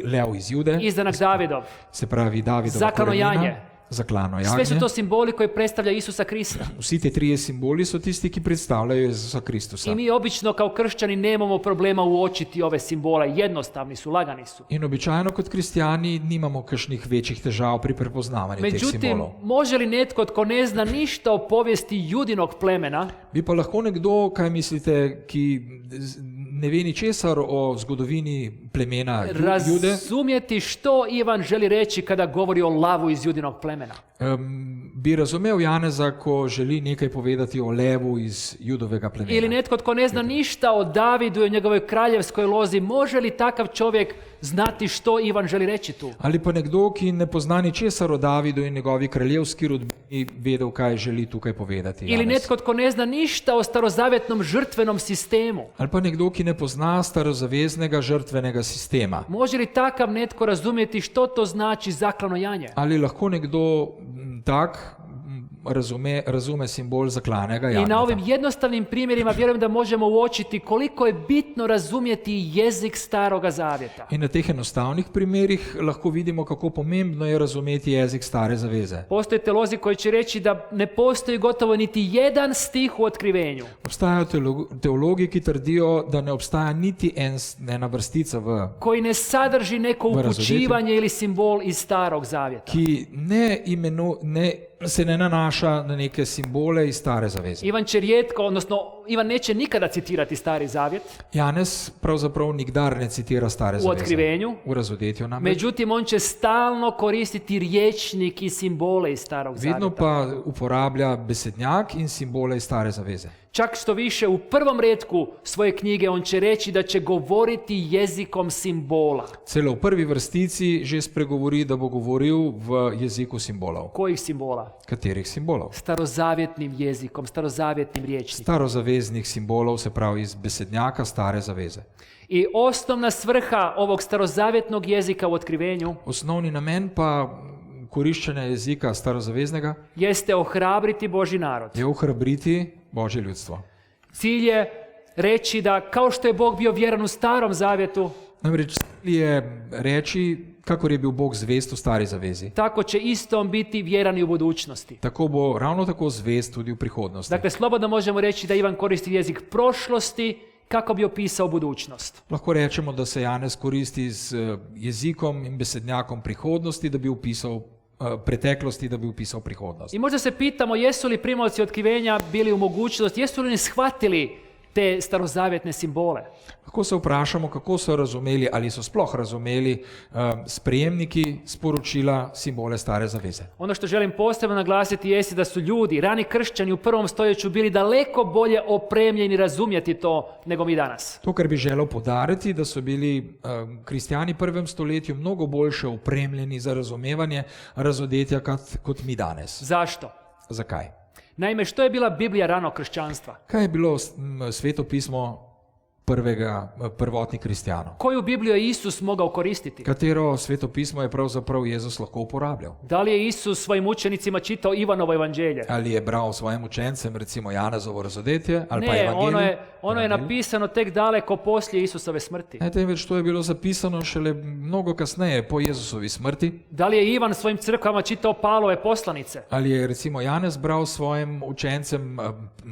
lev iz Jude, izdanak Davidov. se pravi Davidova Zaklano korenina, janje. zaklano Sve su jagnje. to simboli koji predstavljaju Isusa Krista. Vsi te 3 simboli so tisti, ki predstavljajo Jezusa Kristusa. I mi obično kao kršćani nemamo problema uočiti ove simbole. Jednostavni su, lagani su. In običajno kot kristijani nimamo kakšnih večjih težav pri prepoznavanju teh Međutim, simbolov. može li netko tko ne zna ništa o povijesti Judinog plemena Bi pa lahko nekdo, kaj mislite, ki ne ve ničesar o zgodovini plemena Jude, razumjeti što Ivan želi reći kada govori o lavu iz Judinog plemena? bi razumel Janeza, ko želi nekaj povedati o levu iz Judovega plemena. Ili netko tko ne zna ništa o Davidu i o njegovoj kraljevskoj lozi, može li takav čovjek znati što Ivan želi reći tu? Ali pa nekdo, ki ne pozna ničesar o Davidu in njegovi kraljevski rodbini, vedel, kaj želi tukaj povedati. Ili Janez. netko tko ne zna ništa o starozavjetnom žrtvenom sistemu, Ali pa nekdo, ki ne pozna starozaveznega žrtvenega sistema. može li takav netko razumjeti što to znači zaklano janje? Ali lahko nekdo tak razume simbol zaklanega I jagnjeta. na ovim jednostavnim primjerima vjerujem da možemo uočiti koliko je bitno razumjeti jezik staroga zavjeta. In na teh enostavnih primerih lahko vidimo, kako pomembno je razumeti jezik stare zaveze. Postoje teolozi koji će reći da ne postoji gotovo niti jedan stih u otkrivenju Obstajajo teologi, ki trdijo, da ne obstaja niti ena vrstica, koji ne sadrži neko upućivanje ili simbol iz starog zavjeta. ki se ne nanaša na neke simbole iz stare zaveze. Ivan će rijetko, odnosno Ivan neće nikada citirati stari zavjet Janez pravzaprav nikdar ne citira stare u zaveze. otkrivenju, V razodetju namreč. međutim on će stalno koristiti riječnik i simbole iz starog Vedno zavjeta. pa uporablja besednjak in simbole iz stare zaveze. Čak što više u prvom retku svoje knjige on će reći da će govoriti jezikom simbola. Celo v prvi vrstici že spregovori, da bo govoril v jeziku simbolov. Kojih simbola? Katerih simbolov? Starozavjetnim jezikom, starozavjetnim riječnikom. Starozaveznih simbolov, se pravi iz besednjaka stare zaveze. I osnovna svrha ovog starozavjetnog jezika u otkrivenju Osnovni namen pa koriščenja jezika starozaveznega jeste ohrabriti Božji narod. je ohrabriti Božje ljudstvo. Cilj je reći da kao što je Bog bio vjeran u starom zavjetu, Namreč cilj je reči, kakor je bil Bog zvest v stari zavezi, tako će istom biti vjeran i u budućnosti. tako bo ravno tako zvest tudi v prihodnosti. Dakle, slobodno možemo reći da Ivan koristi jezik prošlosti kako bi opisao budućnost. Lahko rečemo, da se Janez koristi z jezikom in besednjakom prihodnosti, da bi opisal preteklosti, da bi opisal prihodnost. I možda se pitamo jesu li primalci otkrivenja bili u mogućnosti, jesu li oni shvatili te starozavjetne simbole. Lahko se vprašamo, kako so razumeli, ali so sploh razumeli sprejemniki sporočila simbole stare zaveze. Ono što želim posebno naglasiti jeste da su ljudi, rani kršćani u prvom stoljeću bili daleko bolje opremljeni razumjeti to nego mi danas. To, kar bi želel podariti, da so bili kristijani v prvem stoletju mnogo boljše opremljeni za razumevanje razodetja kot mi danes. Zašto? Zakaj? Naime, što je bila Biblija ranog kršćanstva? Kaj je bilo sveto pismo prvotnih kristjanov. Koju Bibliju je Isus mogao koristiti? Katero svetopismo je pravzaprav Jezus lahko uporabljal? Da li je Isus svojim učenicima čitao Ivanovo evanđelje? Ali je bral svojim učencem recimo Janezovo razodetje ali pa Ne, evangelij? ono je napisano tek daleko poslije Isusove smrti. Ne, temveč to je bilo zapisano šele mnogo kasneje po Jezusovi smrti. Da li je Ivan svojim crkvama čitao Pavlove poslanice? Ali je recimo Janez bral svojim učencem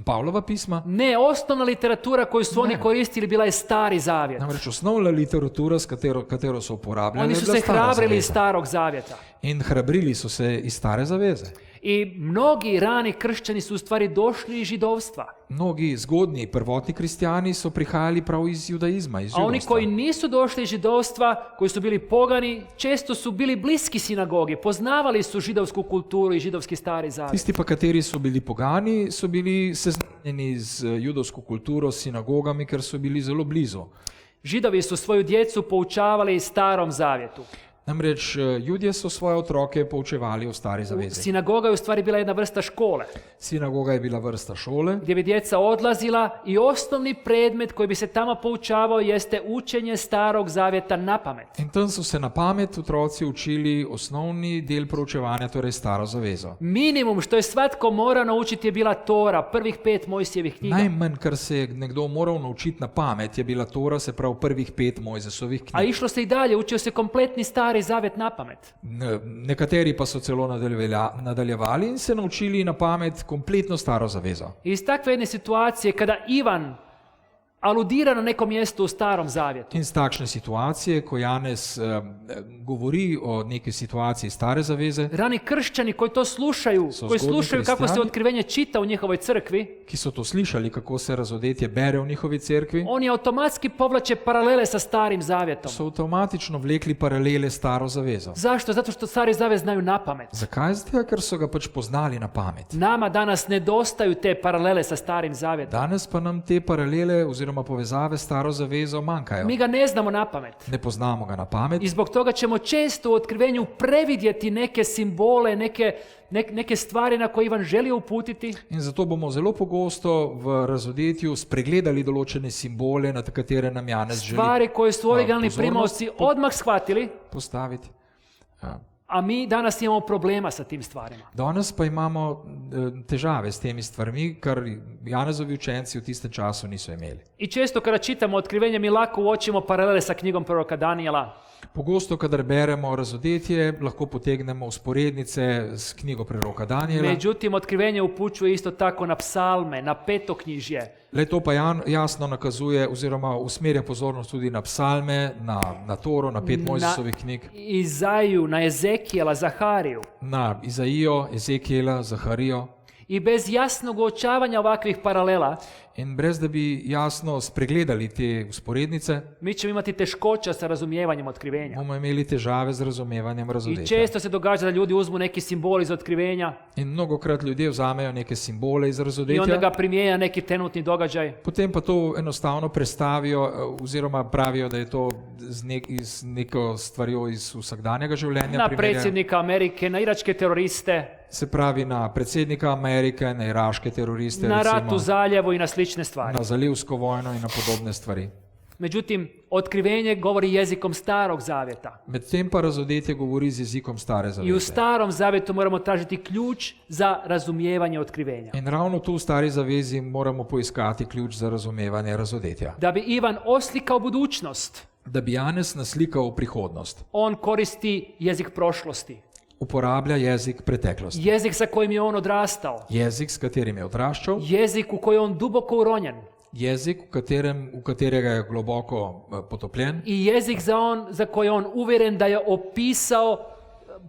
Pavlova pisma? Ne, osnovna literatura koju su oni koristili bila je Stari zavjet. Namreč osnovna literatura, s katero so uporabljali, Oni je su bila se Stara hrabrili iz zaveza. Starog zavjeta. In hrabrili su se iz Stare zaveze. I mnogi rani kršćani su u stvari došli iz židovstva. Mnogi zgodnji prvotni kristijani so prihajali prav iz judaizma, iz A oni židovstva. koji nisu došli iz židovstva, koji su bili pogani, često su bili bliski sinagogi, poznavali su židovsku kulturu i židovski Stari zavjet. Tisti pa, kateri so bili pogani, so bili seznanjeni z judovsko kulturo, s sinagogami, ker so bili zelo blizu. Židovi su svoju djecu poučavali Starom zavjetu. Namreč Judje so svoje otroke poučevali o Stari zavezi. Sinagoga je u stvari bila jedna vrsta škole, Sinagoga je bila vrsta šole, gdje bi djeca odlazila i osnovni predmet koji bi se tamo poučavao jeste učenje Starog zavjeta na pamet. in tam so se na pamet otroci učili osnovni del proučevanja, torej Staro zavezo. Minimum što je svatko mora naučiti je bila Tora, prvih 5 Mojsijevih knjiga. Najmanj, kar se je nekdo moral naučiti na pamet, je bila Tora, se pravi prvih 5 Mojzesovih A knjig. išlo se i dalje, učio se kompletni Stari zavjet na pamet. Nekateri pa so celo nadaljevali in se naučili na pamet kompletno Staro zavezo. I iz takve jedne situacije, kada Ivan aludira na neko mjesto u Starom zavjetu, In z takšne situacije, ko Janez govori o neki situaciji Stare zaveze, rani kršćani koji to slušaju, So koji zgodni slušaju kako se kristjani. otkrivenje čita u njihovoj crkvi, ki so to slišali, kako se razodetje bere v njihovi cerkvi, oni automatski povlače paralele sa Starim zavjetom. so avtomatično vlekli paralele s Staro zavezo. Zašto? Zato što Stari zavjet znaju na pamet. Zakaj? Zato, ker so ga pač poznali na pamet. Nama danas nedostaju te paralele sa Starim zavjetom. Danes pa nam te paralele oziroma povezave s Staro zavezo manjkajo. Mi ga ne znamo na pamet. Ne poznamo ga na pamet I zbog toga ćemo često u otkrivenju previdjeti neke simbole, neke stvari na koje Ivan želi uputiti, in zato bomo zelo pogosto v razodetju spregledali določene simbole, na katere nam Janez želi stvari koje su originalni pozornost primaoci odmah shvatili, postaviti. a mi danas imamo problema sa tim stvarima. Danes pa imamo težave s temi stvarmi, kar Janezovi učenci v tistem času niso imeli. I često kada čitamo otkrivenje mi lako uočimo paralele sa knjigom proroka Danijela. Pogosto, kadar beremo razodetje, lahko potegnemo usporednice s knjigo preroka Danijela. Međutim, otkrivenje upućuje isto tako na psalme, na petoknjižje, Le to pa jasno nakazuje oziroma usmerja pozornost tudi na psalme, na Toro, na 5 Mojzesovih knjig, Izaju, na Ezekijela, Zahariju. na Izaijo, Ezekijela, Zaharijo. I bez jasnog uočavanja ovakvih paralela, In brez da bi jasno spregledali te usporednice, mi ćemo imati teškoća sa razumijevanjem otkrivenja. bomo imeli težave z razumevanjem I razodetja. često se događa da ljudi uzmu neki simbol iz otkrivenja In mnogokrat ljudje vzamejo neke simbole iz i onda razodetja, ga primijena neki trenutni događaj. potem pa to enostavno prestavijo oziroma pravijo, da je to iz neko stvarjo iz vsakdanjega življenja. Na primerjajo. predsjednika Amerike, na iračke teroriste, Se pravi na predsednika Amerike, na iraške teroriste, na rat recimo, u zaljevu i na slične stvari. na zalivsko vojno in na podobne stvari. Međutim, otkrivenje govori jezikom Starog zavjeta. Medtem pa razodetje govori z jezikom Stare I u zaveze. Starom zavjetu moramo tražiti ključ za razumijevanje otkrivenja. In ravno tu v Stari zavezi moramo poiskati ključ za razumevanje razodetja. Da bi Ivan oslikao budućnost, Da bi Janez naslikal prihodnost, on koristi jezik prošlosti. uporablja jezik preteklosti. Jezik sa kojim je on odrastao. Jezik, s katerim je odraščal, Jezik u koji je on duboko uronjen. jezik, v katerega je globoko potopljen, I jezik za koji je on uvjeren da je opisao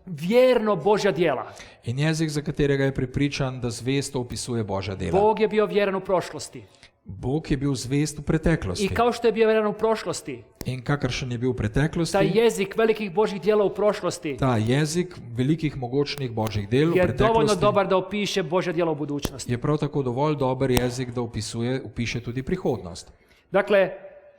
vjerno Božja djela. in jezik, za katerega je prepričan, da zvesto opisuje Božja dela. Bog je bio vjeran u prošlosti. Bog je bil zvest v I preteklosti. kao što je bio vjeran u prošlosti, In kakršen je bil v preteklosti, taj jezik velikih Božjih djela u prošlosti ta jezik velikih mogočnih Božjih del v je dovoljno preteklosti dobar da opiše Božja djela u budućnosti. je prav tako dovolj dober jezik, da opiše tudi prihodnost. Dakle,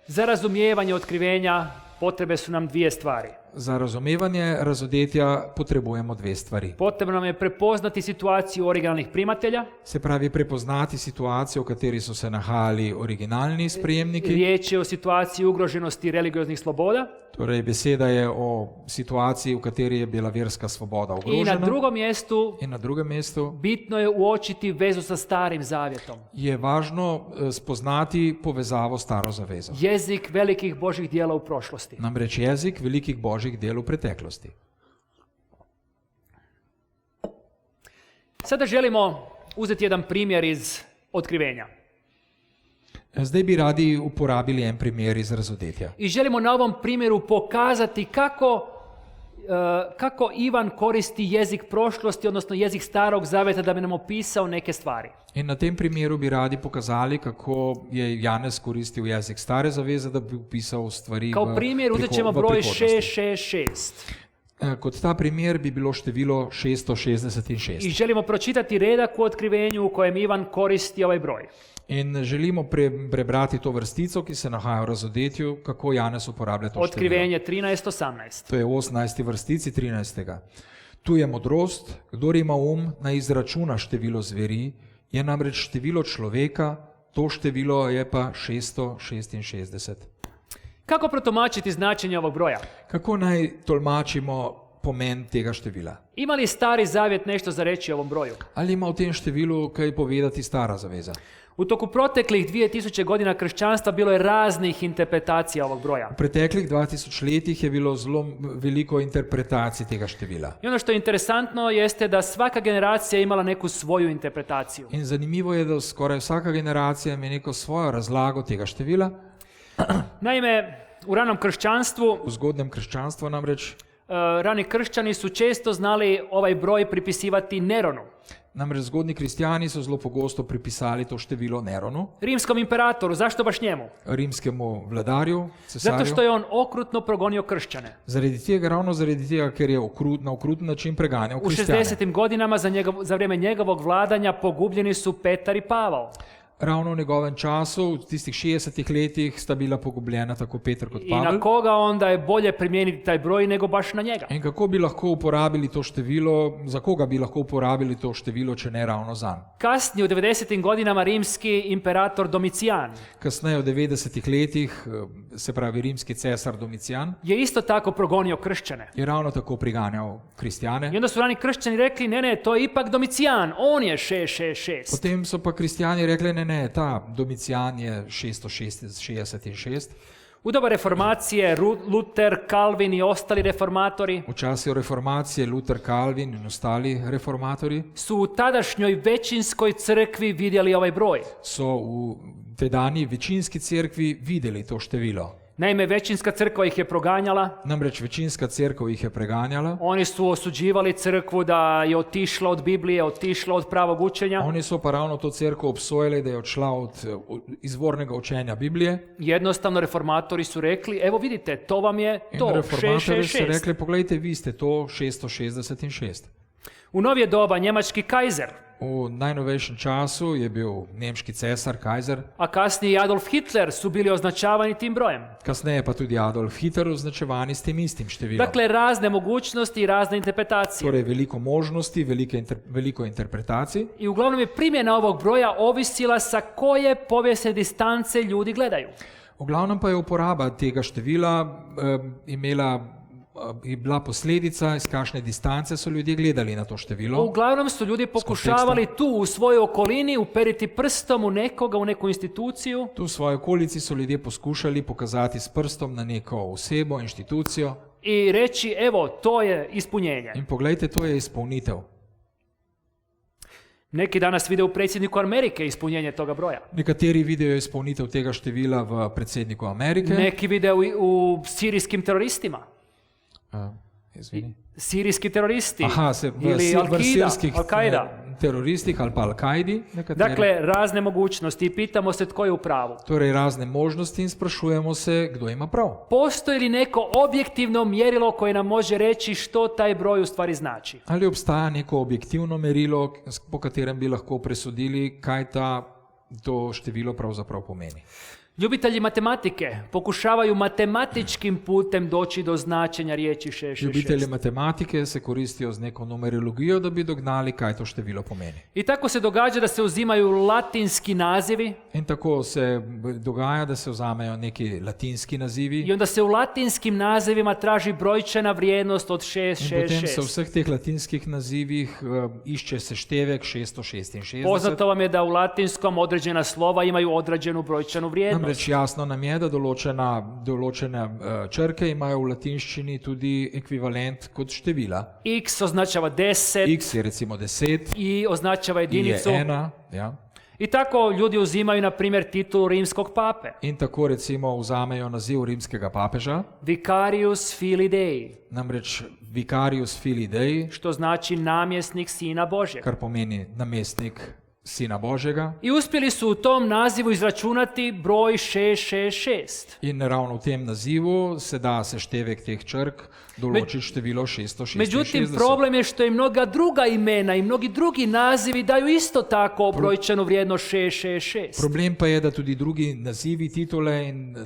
za razumijevanje otkrivenja potrebe su nam dvije stvari. Za razumevanje razodetja potrebujemo dve stvari. Potrebno nam je prepoznati situaciju originalnih primatelja. Se pravi, prepoznati situacijo, v kateri so se nahajali originalni sprejemniki. Riječ je o situaciji ugroženosti religioznih sloboda. Torej, beseda je o situaciji, v kateri je bila verska svoboda I ogrožena. na drugom mjestu In na drugem mestu bitno je uočiti vezu sa Starim Zavjetom. je važno spoznati povezavo s staro zavezo. Jezik velikih Božjih djela u prošlosti. Namreč jezik velikih božjih del v preteklosti. Sada želimo uzeti jedan primjer iz Otkrivenja. Zdaj bi radi uporabili en primer iz razodetja. I želimo na ovom primjeru pokazati kako Ivan koristi jezik prošlosti, odnosno jezik Starog Zavjeta da bi nam opisao neke stvari. In na tem primeru bi radi pokazali, kako je Janez koristil jezik stare zaveze, da bi opisal stvari Kao primjer uzet ćemo v broj prihodnosti. 666. Kot ta primer bi bilo število 666. I želimo pročitati redak u Otkrivenju u kojem Ivan koristi ovaj broj. In želimo prebrati to vrstico, ki se nahaja v razodetju, kako Janez uporablja to število. Otkrivenje 13:18. To je v 18. vrstici 13. Tu je modrost, kdor ima naj izračuna število zveri, je namreč število človeka, to število je pa 666. Kako protumačiti značenje ovog broja? Kako naj tolmačimo pomen tega števila? Ima li Stari Zavjet nešto za reći o ovom broju? Ali ima v tem številu kaj povedati stara zaveza? U toku proteklih 2000 godina kršćanstva bilo je raznih interpretacija ovog broja. V preteklih 2000 letih je bilo zelo veliko interpretacij tega števila. I ono što je interesantno jeste da svaka generacija je imala neku svoju interpretaciju. In zanimivo je, da skoraj vsaka generacija ima neko svojo razlago tega števila. Naime, u ranom kršćanstvu V zgodnem krščanstvu namreč, rani kršćani su često znali ovaj broj pripisivati Neronu, namreč zgodni kristijani so zelo pogosto pripisali to število Neronu, rimskom imperatoru. Zašto baš njemu? rimskemu vladarju, Zato cesarju. što je on okrutno progonio kršćane. Ravno zaradi tega, ker je na okruten način preganjal U kristjane. 60. godinama za vrijeme njegovog vladanja pogubljeni su Petar i Pavao. Ravno v njegovem času, v tistih 60 letih, sta bila pogubljena tako Peter kot I na Pavel. koga onda je bolje primijeniti taj broj nego baš na njega? In kako bi lahko uporabili to število, za koga bi lahko uporabili to število, če ne ravno zanj? Kasnije u 90. godinama rimski imperator Domicijan Kasneje v 90 letih, se pravi rimski cesar Domicijan, je isto tako progonio kršćane. je ravno tako priganjal kristjane. I onda su rani kršćani rekli, ne, to je ipak Domicijan, on je 666. Potem so pa kristjani rekli, ne, ta Domicijan je 666. U doba reformacije Luther, Calvin i ostali reformatori V času reformacije Luther, Calvin in ostali reformatori su u tadašnjoj većinskoj crkvi vidjeli ovaj broj. so v tedanji večinski cerkvi videli to število. Naime, većinska crkva ih je proganjala, Namreč večinska cerkev jih je preganjala. oni su osuđivali crkvu da je otišla od Biblije, otišla od pravog učenja. Oni so pa ravno to cerkev obsojali, da je odšla od izvornega učenja Biblije. Jednostavno reformatori su rekli, evo vidite, to vam je In to, reformatorji so 666. rekli, pogledajte, vi ste to 666. U novije doba njemački kajzer, V najnovejšem času je bil nemški cesar, Kajzer, a kasnije i Adolf Hitler su bili označavani tim brojem. kasneje pa tudi Adolf Hitler označevani s tem istim številom. Dakle, razne mogućnosti i razne interpretacije. Torej veliko možnosti, veliko interpretacij. I uglavnom je primjena ovog broja ovisila sa koje povijesne distance ljudi gledaju. V glavnem pa je uporaba tega števila je bila posledica, iz kakšne distance so ljudje gledali na to število. Uglavnom su ljudi pokušavali tu u svojoj okolini uperiti prstom u nekoga, u neku instituciju Tu v svoji okolici so ljudje poskušali pokazati s prstom na neko osebo, inštitucijo i reći, evo, to je ispunjenje. in poglejte, to je izpolnitev. Neki danas vide u predsjedniku Amerike ispunjenje toga broja. Nekateri vidijo izpolnitev tega števila v predsedniku Amerike. Neki vide u sirijskim teroristima. Izvini. Sirijski teroristi v ili sirskih Al-Qaida. teroristih ali pa Al-Kaidi. Dakle, razne mogućnosti i pitamo se tko je u pravu. Torej razne možnosti in sprašujemo se, kdo ima prav. Postoji li neko objektivno mjerilo koje nam može reći što taj broj u stvari znači? Ali obstaja neko objektivno merilo, po katerem bi lahko presodili, kaj to število pravzaprav pomeni? Ljubitelji matematike pokušavaju matematičkim putem doći do značenja riječi 666. Ljubitelji matematike se koristijo z neko numerologijo, da bi dognali, kaj to število pomeni. I tako se događa da se uzimaju latinski nazivi In tako se dogaja, da se vzamejo neki latinski nazivi i onda se u latinskim nazivima traži brojčana vrijednost od in potem se v 666. vseh teh latinskih nazivih išče seštevek 666. Poznato vam je da u latinskom određena slova imaju određenu brojčanu vrijednost. Namreč jasno nam je, da določene črke imajo v latinščini tudi ekvivalent kot števila. X označava 10, X je recimo 10, I označava I je jedinicu. 1, ja. I tako ljudi uzimaju, na primjer, titulu rimskog pape. In tako recimo vzamejo naziv rimskega papeža, Vicarius Filii Dei, namreč Vicarius Filii Dei, što znači namjesnik Sina Božjeg. kar pomeni namestnik Sina Božjega. I uspjeli su u tom nazivu izračunati broj 666. In ravno v tem nazivu se da seštevek teh črk določiti število 666. Međutim, problem je što i mnoga druga imena i mnogi drugi nazivi daju isto tako brojčanu vrijednost 666. Problem pa je, da tudi drugi nazivi, titule in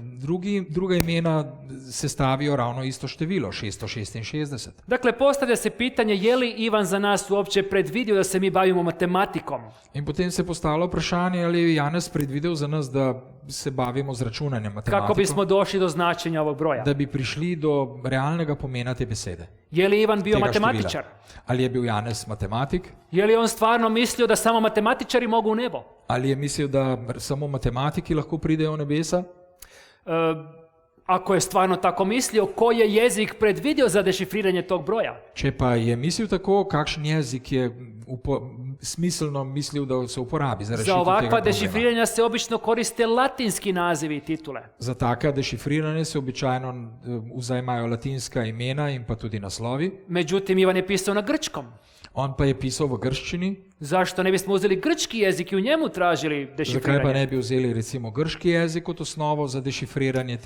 druga imena sestavijo ravno isto število, 666. Dakle, postavlja se pitanje je li Ivan za nas uopće predvidio da se mi bavimo matematikom? In potem se postavlja vprašanje, ali je Janez predvidel za nas, da se bavimo z računanjem Kako matematiko, bismo došli do značenja ovog broja? da bi prišli do realnega pomena te besede. Je li Ivan bio tega matematičar? števila. Ali je bil Janez matematik? Je li on stvarno mislio da samo matematičari mogu u nebo? Ali je mislil, da samo matematiki lahko pridejo v nebesa? Ako je stvarno tako mislio, koji je jezik predvidio za dešifriranje tog broja? Če pa je mislil tako, kakšen jezik je smiselno mislil, da se uporabi za Za rešitev tega ovakva problema? dešifriranja se obično koriste latinski nazivi i titule. Za taka dešifriranje se običajno vzajemajo latinska imena in pa tudi naslovi. Međutim, Ivan je pisao na grčkom. On pa je pisal v grščini. Zašto ne bismo uzeli grčki jezik i u njemu tražili Zakaj pa dešifriranje? ne bi vzeli recimo grški jezik kot osnovo za dešifriranje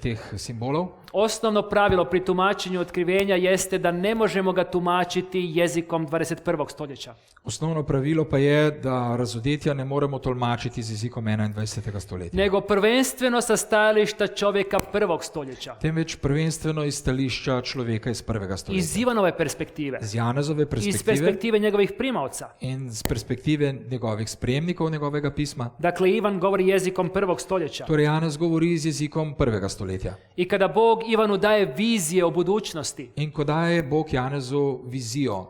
teh simbolov? Osnovno pravilo pri tumačenju otkrivenja jeste da ne možemo ga tumačiti jezikom 21. stoljeća. Osnovno pravilo pa je, da razodetja ne moremo tolmačiti z jezikom 21. stoletja, Nego prvenstveno sa stajališta čovjeka prvog stoljeća. temveč prvenstveno iz stališča človeka iz prvega Iz stoletja. Ivanove perspektive. Z Janezove Iz perspektive perspektive njegovih primaoca. in z perspektive njegovih spremnikov njegovega pisma. Dakle, Ivan govori jezikom prvog stoljeća. Torej Janez govori z jezikom prvega stoletja. I kada Bog Ivanu daje vizije o budućnosti, In ko daje Bog Janezu vizijo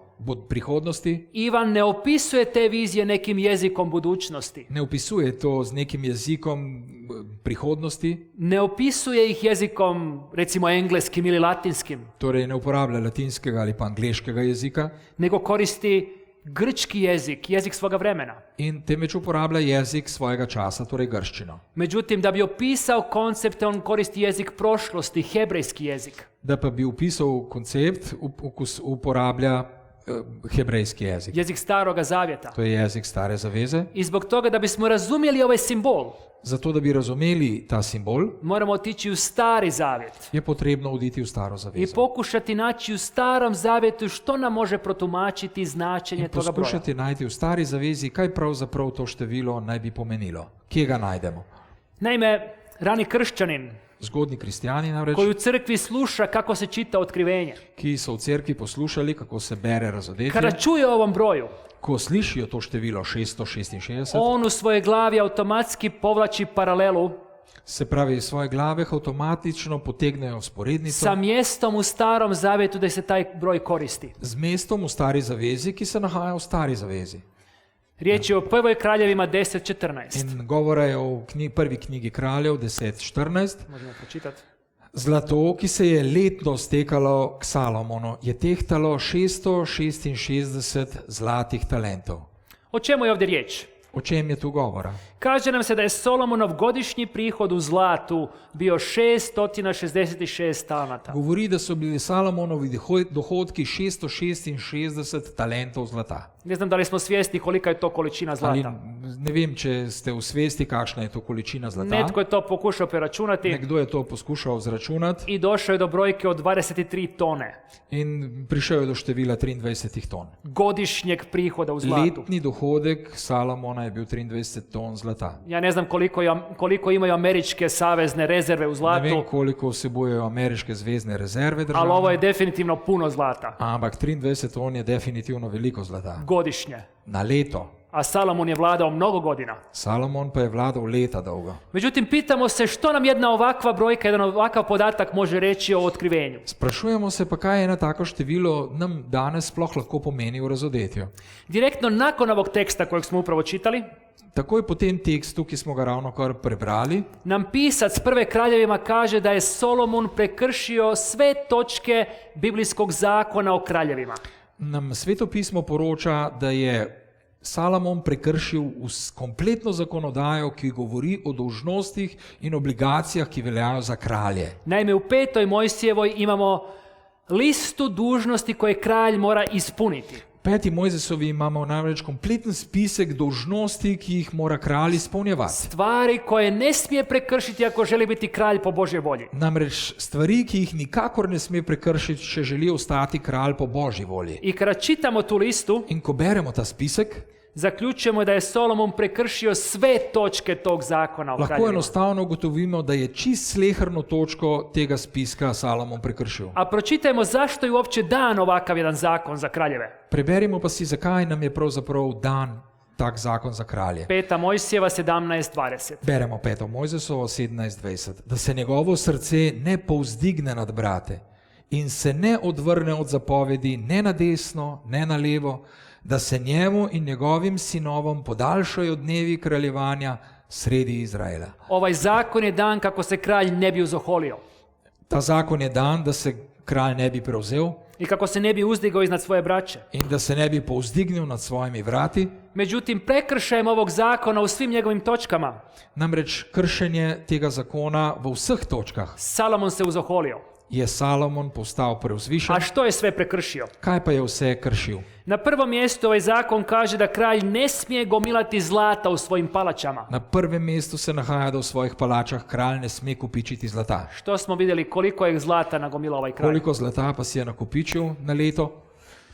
prihodnosti, Ivan ne opisuje te vizije nekim jezikom budućnosti. ne opisuje to z nekim jezikom prihodnosti, Ne opisuje ih jezikom, recimo, engleskim ili latinskim, torej ne uporablja latinskega ali pa angleškega jezika, nego koristi grčki jezik, jezik svoga vremena. in temveč uporablja jezik svojega časa, torej grščino. Međutim, da bi opisao koncepte, on koristi jezik prošlosti, hebrejski jezik. Da pa bi upisal koncept, uporablja hebrejski jezik. Jezik staroga zavjeta. To je jezik stare zaveze. I zbog toga, da bismo razumjeli ovaj simbol, Zato, da bi razumeli ta simbol, moramo otići u stari zavjet je potrebno oditi v staro i zavezo. pokušati naći u starom zavjetu što nam može protumačiti značenje In toga broja. poskušati najti v stari zavezi, kaj pravzaprav to število naj bi pomenilo. Kje ga najdemo? Naime, rani kršćanin Zgodni kristijani namreč, koji u crkvi sluša kako se čita otkrivenje, ki so v cerkvi poslušali, kako se bere razodetje, kada čuje o ovom broju, ko slišijo to število 666, on u svojoj glavi automatski povlači paralelu se pravi iz svoje glave avtomatično potegnejo sporednico sa mjestom u starom zavjetu da se taj broj koristi. z mestom v stari zavezi, ki se nahaja v stari zavezi. Riječ je o prvoj kraljevima 10.14. In govora je o prvi knjigi kraljev 10.14. Možemo pročitati. Zlato, ki se je letno stekalo k Salomonu, je tehtalo 666 zlatih talentov. O čemu je ovdje riječ? O čem je tu govora? Kaže nam se da je Solomonov godišnji prihod u zlatu bio 666 talenata. Govori, da so bili Salomonovi dohodki 666 talentov zlata. Ne znam da li smo svjesni kolika je to količina Ali zlata. ne vem, če ste v svesti, kakšna je to količina zlata. Netko je to pokušao preračunati Nekdo je to poskušal zračunati i došao je do brojke od 23 tone in prišel je do števila 23 ton. godišnjeg prihoda u zlatu. Letni dohodek Salomona tona je bil 23 ton zlata. Ja ne znam koliko imaju američke savezne rezerve u Ne zlatu, vem, koliko vsebujejo ameriške zvezne rezerve ali ovo države, je definitivno puno zlata ampak 23 ton je definitivno veliko zlata. godišnje. Na leto. A Salomon je vladao mnogo godina. Salomon pa je vladal leta dolgo. Međutim, pitamo se što nam jedna ovakva brojka, jedan ovakav podatak može reći o otkrivenju. Sprašujemo se pa, kaj eno tako število nam danes sploh lahko pomeni v razodetju. Direktno nakon ovog teksta kojeg smo upravo čitali, Takoj po tem tekstu, ki smo ga ravno kar prebrali, nam pisac prve kraljevima kaže da je Solomon prekršio sve točke biblijskog zakona o kraljevima. nam Sveto pismo poroča, da je Salomon prekršil kompletno zakonodajo, ki govori o dolžnostih in obligacijah, ki veljajo za kralje. Naime, u 5. Mojsijevoj imamo listu dužnosti koje kralj mora ispuniti. V 5. Mojzesovi imamo namreč kompleten spisek dolžnosti, ki jih mora kralj izpolnjevati. Stvari koje ne smije prekršiti ako želi biti kralj po Božjoj volji. Namreč stvari, ki jih nikakor ne sme prekršiti, če želi ostati kralj po Božji volji. I kada čitamo tu listu, In ko beremo ta spisek, zaključujemo da je Solomon prekršio sve točke tog zakona o lahko kraljevima. enostavno ugotovimo, da je čist sleherno točko tega spiska Salomon prekršil. A pročitajmo zašto je uopće dan ovakav jedan zakon za kraljeve. Preberimo pa si, zakaj nam je pravzaprav dan tak zakon za kralje. 5. Mojsijeva 17:20. Beremo 5. Mojzesovo 17:20. Da se njegovo srce ne povzdigne nad brate in se ne odvrne od zapovedi ne na desno, ne na levo, da se njemu in njegovim sinovom podaljšajo dnevi kraljevanja sredi Izraela. Ovaj zakon je dan kako se kralj ne bi uzoholio Ta zakon je dan, da se kralj ne bi prevzel i kako se ne bi uzdigao iznad svoje braće. in da se ne bi povzdignil nad svojimi vrati. Međutim, prekršajem ovog zakona u svim njegovim točkama, Namreč kršenje tega zakona v vseh točkah Salomon se uzoholio. je Salomon postal preuzvišen. A što je sve prekršio? Kaj pa je vse kršil? Na prvom mjestu ovaj zakon kaže da kralj ne smije gomilati zlata u svojim palačama. Na prvem mestu se nahaja, da v svojih palačah kralj ne sme kupičiti zlata. Što smo vidjeli koliko je zlata nagomilao ovaj kralj. Koliko zlata pa si je nakupičil na leto?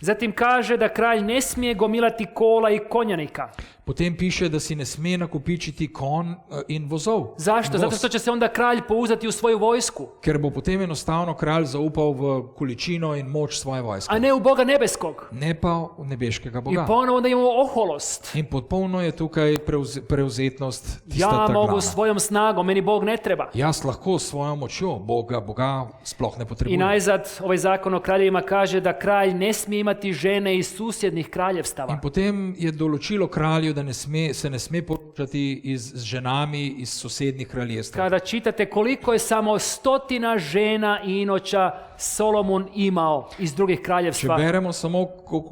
Zatim kaže da kralj ne smije gomilati kola i konjanika. Potem piše, da si ne sme nakupičiti konj in vozov. Zašto? Voz. Zato što će se onda kralj pouzati u svoju vojsku, Ker bo potem enostavno kralj zaupal v količino in moč svoje vojske. a ne u Boga nebeskog. Ne pa v nebeškega I Boga. ponovo onda imamo oholost. In popolno je tukaj prevzetnost tista Ja ta mogu glavna. svojom snagom, meni Bog ne treba. Jaz lahko s svojo močjo Boga sploh ne I potrebujem. najzad ovaj zakon o kraljevima kaže da kralj ne smije imati žene iz susjednih kraljevstava. In potem je določilo kralju, da se ne sme poročati z ženami iz sosednjih kraljestv. Kada čitate koliko je samo 100 žena i inoća Solomon imao iz drugih Če kraljevstva, beremo samo,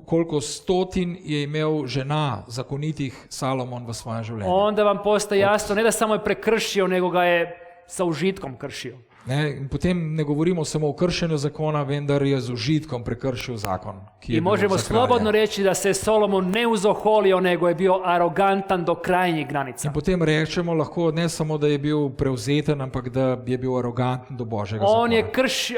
koliko stotin je imel žena zakonitih Salomon v svojem življenju. onda vam postaje jasno ne da samo je prekršio, nego ga je sa užitkom kršio. In potem ne govorimo samo o kršenju zakona, vendar je z užitkom prekršil zakon. Ki je I bil možemo za kralja. slobodno reći da se Solomon ne uzoholio, nego je bio arogantan do krajnjih granica. In potem rečemo lahko ne samo, da je bil prevzeten, ampak da je bil aroganten do Božjega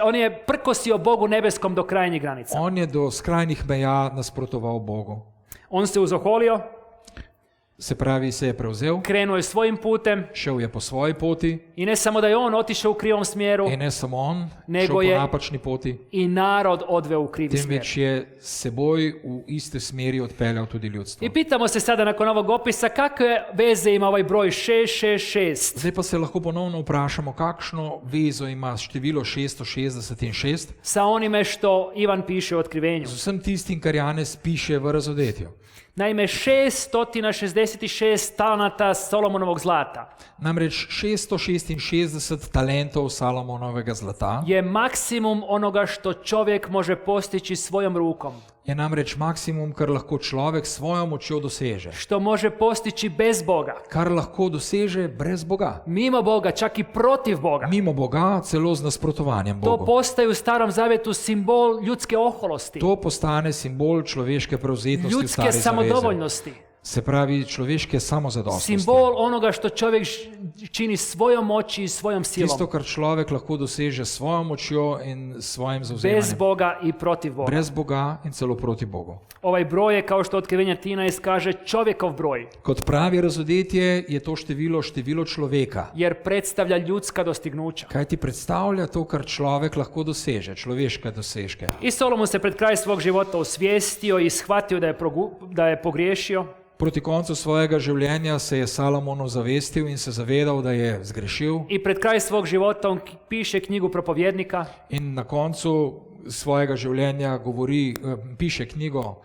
On je prkosio Bogu nebeskom do krajnjih granica. On je do skrajnih meja nasprotoval Bogu. On se uzoholio, Se pravi, se je prevzel, krenuo je svojim putem šel je po svoji poti i ne samo da je on otišao u krivom smjeru, in ne samo on, Nego šel po je- napačni poti, i narod odveo u krivi smjer. temveč je s seboj v iste smeri odpeljal tudi ljudstvo. I pitamo se sada nakon ovog opisa kakve veze ima ovaj broj 666 Zdaj pa se lahko ponovno vprašamo, kakšno vezo ima število 666 sa onime što Ivan piše u Otkrivenju. z vsem tistim, kar Janez piše v Razodetju. Naime, 666 talenata Solomonovog zlata Namreč 666 talentov Salomonovega zlata je maksimum onoga što čovjek može postići svojom rukom, je namreč maksimum, kar lahko človek s svojo močjo doseže. što može postići bez Boga, Kar lahko doseže brez Boga. mimo Boga, čak i protiv Boga. Mimo Boga, celo z nasprotovanjem To Bogu. postaje u Starom Zavjetu simbol ljudske oholosti, To postane simbol človeške prevzetnosti v ljudske Stari zavezi. samodovoljnosti. Se pravi, človeške samozadostnosti. Simbol onoga što čovjek čini svojom moći i svojom silom. Tisto, kar človek lahko doseže s svojo močjo in s svojim Bez zauzemanjem. Boga i protiv Boga. Brez Boga in celo proti Bogu. Ovaj broj je, kao što Otkrivenje 13 kaže, čovjekov broj, Kot pravi razodetje, je to število človeka. jer predstavlja ljudska dostignuća. Kaj ti predstavlja to, kar človek lahko doseže, človeške dosežke. I Solomon se pred kraj svog života osvijestio i shvatio da je pogriješio. Proti koncu svojega življenja se je Salomon ozavestil in se zavedal, da je zgrešil, I pred kraj svog života on piše knjigu propovjednika in na koncu svojega življenja piše knjigo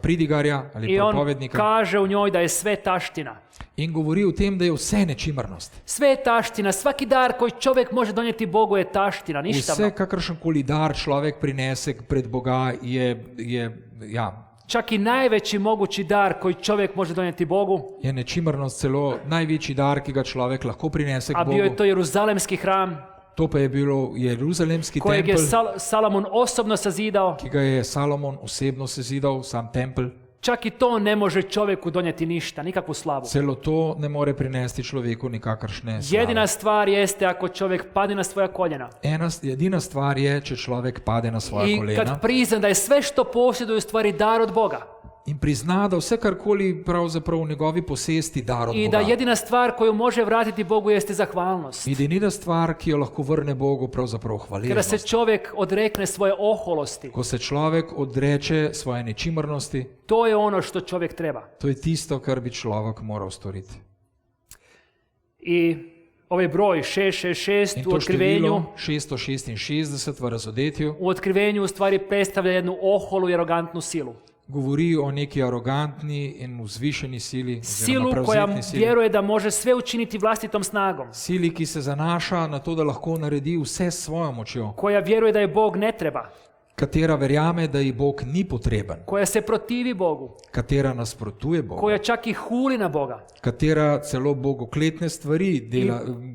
pridigarja ali i on propovednika kaže u njoj da je sve taština. in govori o tem, da je vse nečimrnost. Sve je taština, svaki dar koji čovjek može donijeti Bogu je taština, ništavno. Vse, kakršenkoli dar človek prinese pred Boga, Čak i najveći mogući dar koji čovjek može donijeti Bogu, je nečimrnost, celo največji dar, ki ga človek lahko prinese k a bio Bogu. je to Jeruzalemski hram To pa je bilo Jeruzalemski kojeg je tempelj, Salomon osobno sazidao. ki ga je Salomon osebno sezidal, sam tempelj. Čak i to ne može čovjeku donijeti ništa, nikakvu slavu. Celo to ne more prinesti človeku nikakršne slave. Jedina stvar jeste ako čovjek padne na svoja koljena Edina stvar je, če človek pade na svoja i kolena kad prizna da je sve što posjeduje u stvari dar od Boga in prizna, da vse karkoli pravzaprav v njegovi posesti dar od i da Boga. jedina stvar koju može vratiti Bogu jeste zahvalnost. Edina stvar, ki jo lahko vrne Bogu, pravzaprav Kada se hvaležnost. čovjek odrekne svoje oholosti, Ko se človek odreče svoje nečimrnosti, to je ono što čovjek treba. to je tisto, kar bi človek moral storiti. I ovaj broj 666 In u to otkrivenju, število 666 v razodetju u otkrivenju u stvari predstavlja jednu oholu i arogantnu silu. govori o neki arogantni in vzvišeni sili, oziroma Silu koja prevzetni sili. vjeruje da može sve učiniti vlastitom snagom. Sili, ki se zanaša na to, da lahko naredi vse s svojo močjo, Koja vjeruje da je Bog ne treba. katera verjame, da ji Bog ni potreben, Koja se protivi Bogu. katera nasprotuje Bogu, Koja čak i huli na Boga. katera celo bogokletne stvari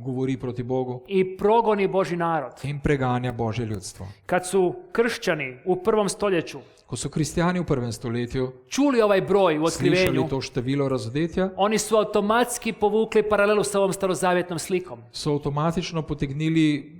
govori proti Bogu I progoni Božji narod. in preganja Božje ljudstvo. Kad su kršćani u 1. stoljeću Ko so kristijani v 1. stoletju čuli ovaj broj u otkrivenju, slišali to število razodetja, oni su automatski povukli paralelu sa ovom starozavjetnom slikom. so avtomatično potegnili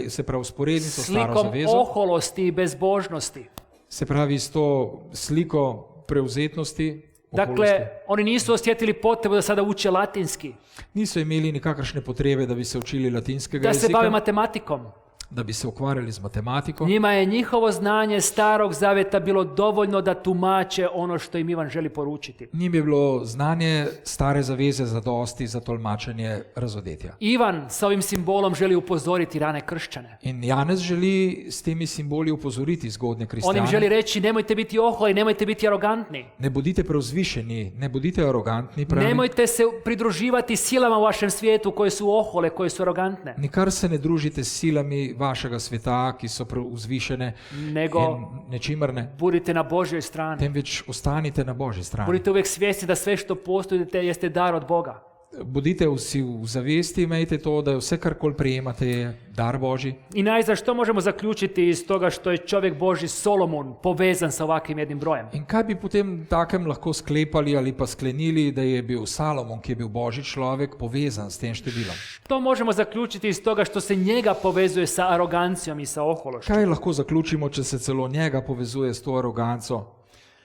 se pravi sporednico s staro Slikom zavezo, oholosti i bezbožnosti. se pravi s to sliko prevzetnosti, Dakle, oholosti. oni nisu osjetili potrebu da sada uče latinski, Niso imeli nikakršne potrebe, da bi se učili latinskega da se bave jezika, matematikom. da bi se ukvarjali z matematiko. Njima je njihovo znanje starog zavjeta bilo dovoljno da tumače ono što im Ivan želi poručiti. Njim je bilo znanje stare zaveze zadosti za tolmačenje razodetja. Ivan sa ovim simbolom želi upozoriti rane kršćane. In Janez želi s temi simboli upozoriti zgodnje On im kristjane. želi reći nemojte biti oholi, nemojte biti arogantni. Ne bodite preuzvišeni, ne bodite arogantni, pravi. Nemojte se pridruživati silama u vašem svijetu koje su ohole, koje su arogantne. Nikar se ne družite s silami vašega sveta, ki so vzvišene Nego in nečimrne, budite na Božjoj strani. temveč ostanite na Božji strani. Budite uvijek svjesni da sve što postojite jeste dar od Boga. Bodite vsi v zavesti, imejte to, da vse, karkoli prejemate, je dar Božji. I najzad što možemo zaključiti iz toga što je čovjek Božji Solomon povezan sa ovakvim jednim brojem? In kaj bi potem takem lahko sklepali ali pa sklenili, da je bil Salomon, ki je bil Božji človek, povezan s tem številom? Što možemo zaključiti iz toga što se njega povezuje sa arogancijom i sa ohološću? Kaj lahko zaključimo, če se celo njega povezuje s to aroganco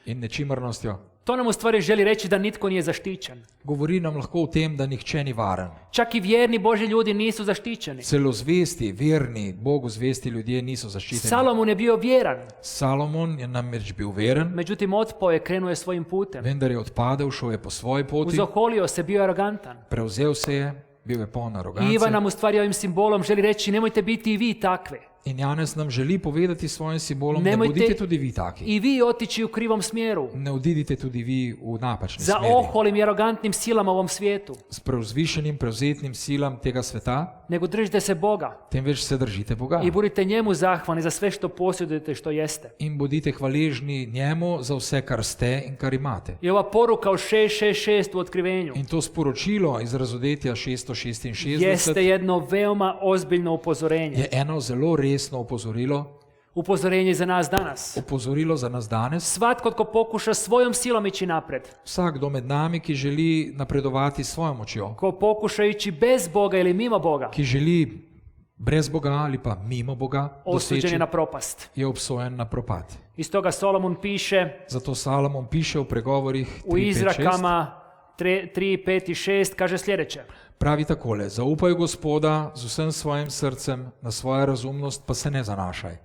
in nečimrnostjo? To nam u stvari želi reći da nitko nije zaštićen. Govori nam lahko o tem, da nihče ni varen. Čak i vjerni Božji ljudi nisu zaštićeni. Celo zvesti, verni, Bogu zvesti ljudje niso zaščiteni. Salomon je bio vjeran, Salomon je namreč bil veren, međutim otpao je, krenuo je svojim putem. vendar je odpadel, šel je po svoji poti, Uzoholio se, bio je arogantan. prevzel se je, bil je poln I arogance. Ivan nam u stvari ovim simbolom želi reći nemojte biti i vi takve. In Janez nam želi povedati s svojim simbolom, ne Nemojte bodite tudi vi taki. i vi otići u krivom smjeru. Ne odidite tudi vi v napačni Za smeri. oholim i arogantnim silama u ovom svijetu. S preuzvišenim, prevzetnim silam tega sveta, Nego držite se Boga temveč se držite Boga. i budite njemu zahvalni za sve što posjedujete, što jeste. In bodite hvaležni njemu za vse, kar ste in kar imate. I ova poruka o 666 u otkrivenju In to sporočilo iz razodetja 666 jeste jedno veoma ozbiljno upozorenje. je eno zelo resno opozorilo. Upozorenje za nas danas. Opozorilo za nas danes. Svatko tko pokuša svojom silom ići napred, Vsakdo med nami, ki želi napredovati s svojo močjo, ko pokuša ići bez Boga ili mimo Boga, ki želi brez Boga ali pa mimo Boga osuđen doseči, je na propast. je obsojen na propad. Iz toga Solomon piše Zato Salomon piše v pregovorih u 3, 5, 6, Izrakama 3, 5 i 6, kaže sljedeće. pravi takole: zaupaj Gospoda z vsem svojim srcem, na svojo razumnost pa se ne zanašaj.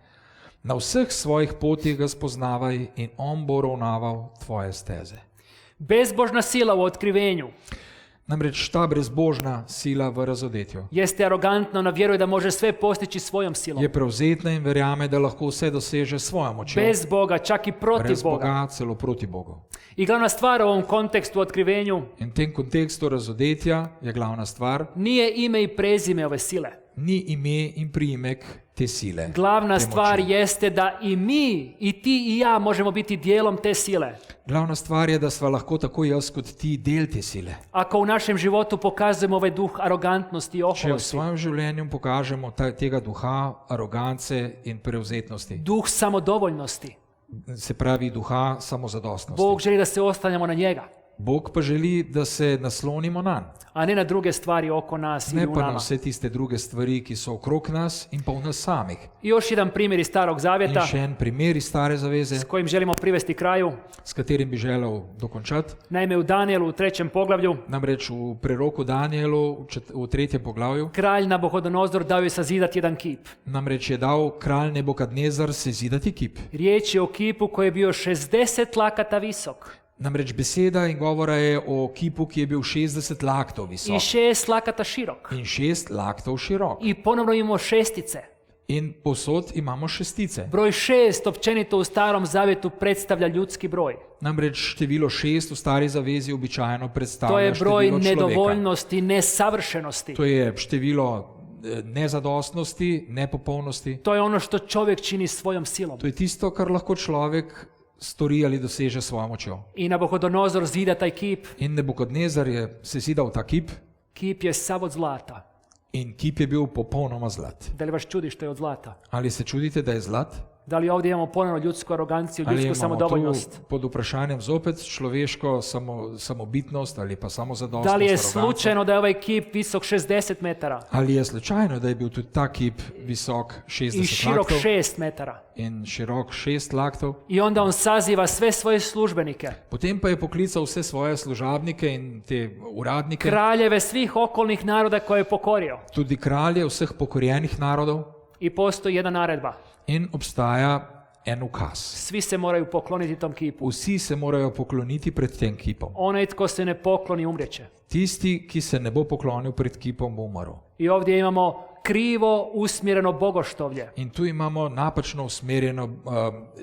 Na vseh svojih potih ga spoznavaj in on bo ravnaval tvoje steze. Bezbožna sila u otkrivenju Namreč ta brezbožna sila v razodetju jeste arogantna, ona vjeruje da može sve postići svojom silom. je prevzetna in verjame, da lahko vse doseže s svojo močjo. Bez Boga, čak i protiv Brez Boga. Boga, celo proti Bogu. I glavna stvar u ovom kontekstu otkrivenju In v tem kontekstu razodetja je glavna stvar, nije ime i prezime ove sile. ni ime in priimek te sile. Glavna te stvar moči. jeste da i mi, i ti i ja možemo biti dijelom te sile. Glavna stvar je, da sva lahko tako jaz kot ti del te sile. Ako u našem životu pokazujemo ovaj duh arogantnosti i Če v oholosti, svojem življenju pokažemo tega duha arogance in prevzetnosti, duh samodovoljnosti, se pravi duha samozadostnosti. Bog želi da se oslanjamo na njega, Bog pa želi, da se naslonimo nanj, a ne na druge stvari oko nas ili ne u pa na nama. vse tiste druge stvari, ki so okrog nas in pa v nas samih. I još jedan primjer iz Starog In Zavjeta še en primer iz Stare zaveze, s kojim želimo privesti kraju. s katerim bi želel dokončati. Naime, u Danielu u 3. poglavlju Namreč v preroku Danielu v 3. poglavju kralj Nabuhodonozor dao je sazidati jedan kip. namreč je dal kralj Nebukadnezar sezidati kip. Riječ je o kipu koji je bio 60 lakata visok Namreč beseda in govora je o kipu, ki je bil 60 laktov i visok 6 lakata širok. in 6 laktov širok. I ponovno imamo šestice. In povsod imamo šestice. Broj 6 općenito u Starom Zavjetu predstavlja ljudski broj. Namreč število 6 v Stari zavezi običajno To predstavlja je broj število človeka. nedovoljnosti, nesavršenosti. To je število nezadostnosti, nepopolnosti. To je ono što čovjek čini svojom silom. To je tisto, kar lahko človek stori ali doseže s svojo močjo. I Nabuhodonozor zida taj kip. In Nebukadnezar je sezidal ta kip Kip je sav od zlata. in kip je bil popolnoma zlat. Da li vas čudi što je od zlata? Ali se čudite, da je zlat? Da li ovdje imamo ponovno ljudsku aroganciju, Ali ljudsku imamo samodovoljnost? tu pod vprašanjem zopet človeško samobitnost ali pa samozadostnost? Da li je aroganco? slučajno da je ovaj kip visok 60 metara Ali je slučajno, da je bil tudi ta kip visok 60 i širok laktov 6 metara? in širok 6 laktov? I onda on saziva sve svoje službenike, Potem pa je poklical vse svoje služabnike in te uradnike, kraljeve svih okolnih naroda koje je pokorio. tudi kralje vseh pokorjenih narodov, I postoji jedna naredba. in obstaja en ukaz. Svi se moraju pokloniti tom kipu. Vsi se morajo pokloniti pred tem kipom. Onaj tko se ne pokloni umrijeće. Tisti, ki se ne bo poklonil pred kipom, bo umrl. I ovdje imamo krivo usmjereno bogoštovlje. In tu imamo napačno usmerjeno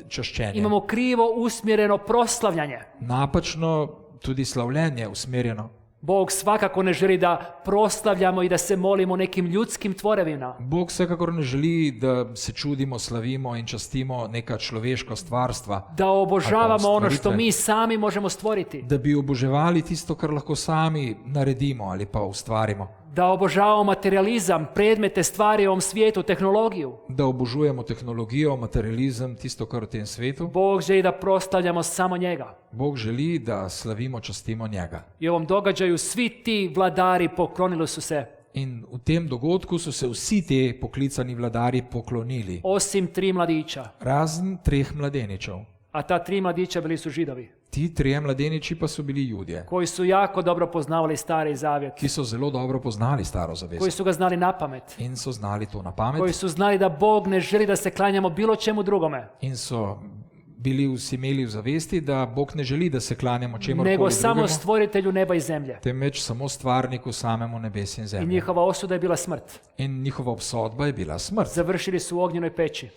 čaščenje. Imamo krivo usmjereno proslavljanje. Napačno tudi slavljenje usmerjeno. Bog svakako ne želi da proslavljamo i da se molimo nekim ljudskim tvorevinama. Bog vsekakor ne želi, da se čudimo, slavimo in častimo neka človeška stvarstva, Da obožavamo ali pa ono što stvaritve. mi sami možemo stvoriti. da bi oboževali tisto, kar lahko sami naredimo ali pa ustvarimo. Da obožavamo materializam, predmete, stvari u ovom svijetu, tehnologiju. Da obožujemo tehnologijo, materializem, tisto, kar v tem svetu. Bog želi da proslavljamo samo njega. Bog želi, da slavimo, častimo njega. I u ovom događaju svi ti vladari poklonili su se, In v tem dogodku so se vsi te poklicani vladari poklonili, osim 3 mladića. razen 3 mladeničev. A ta 3 mladića bili su židovi, Ti 3 mladeniči pa so bili Judje, koji su jako dobro poznavali Stari Zavjet, ki so zelo dobro poznali Staro zavezo koji su ga znali na pamet, in so znali to na pamet koji su znali da Bog ne želi da se klanjamo bilo čemu drugome, in so imeli v zavesti, da Bog ne želi, da se klanjamo čemorkoli nego samo drugemu, stvoritelju neba i zemlje. temveč samo stvarniku, samemu nebesi in I zemlji. njihova osuda je bila smrt. In njihova obsodba je bila smrt. Završili su u ognjenoj peći.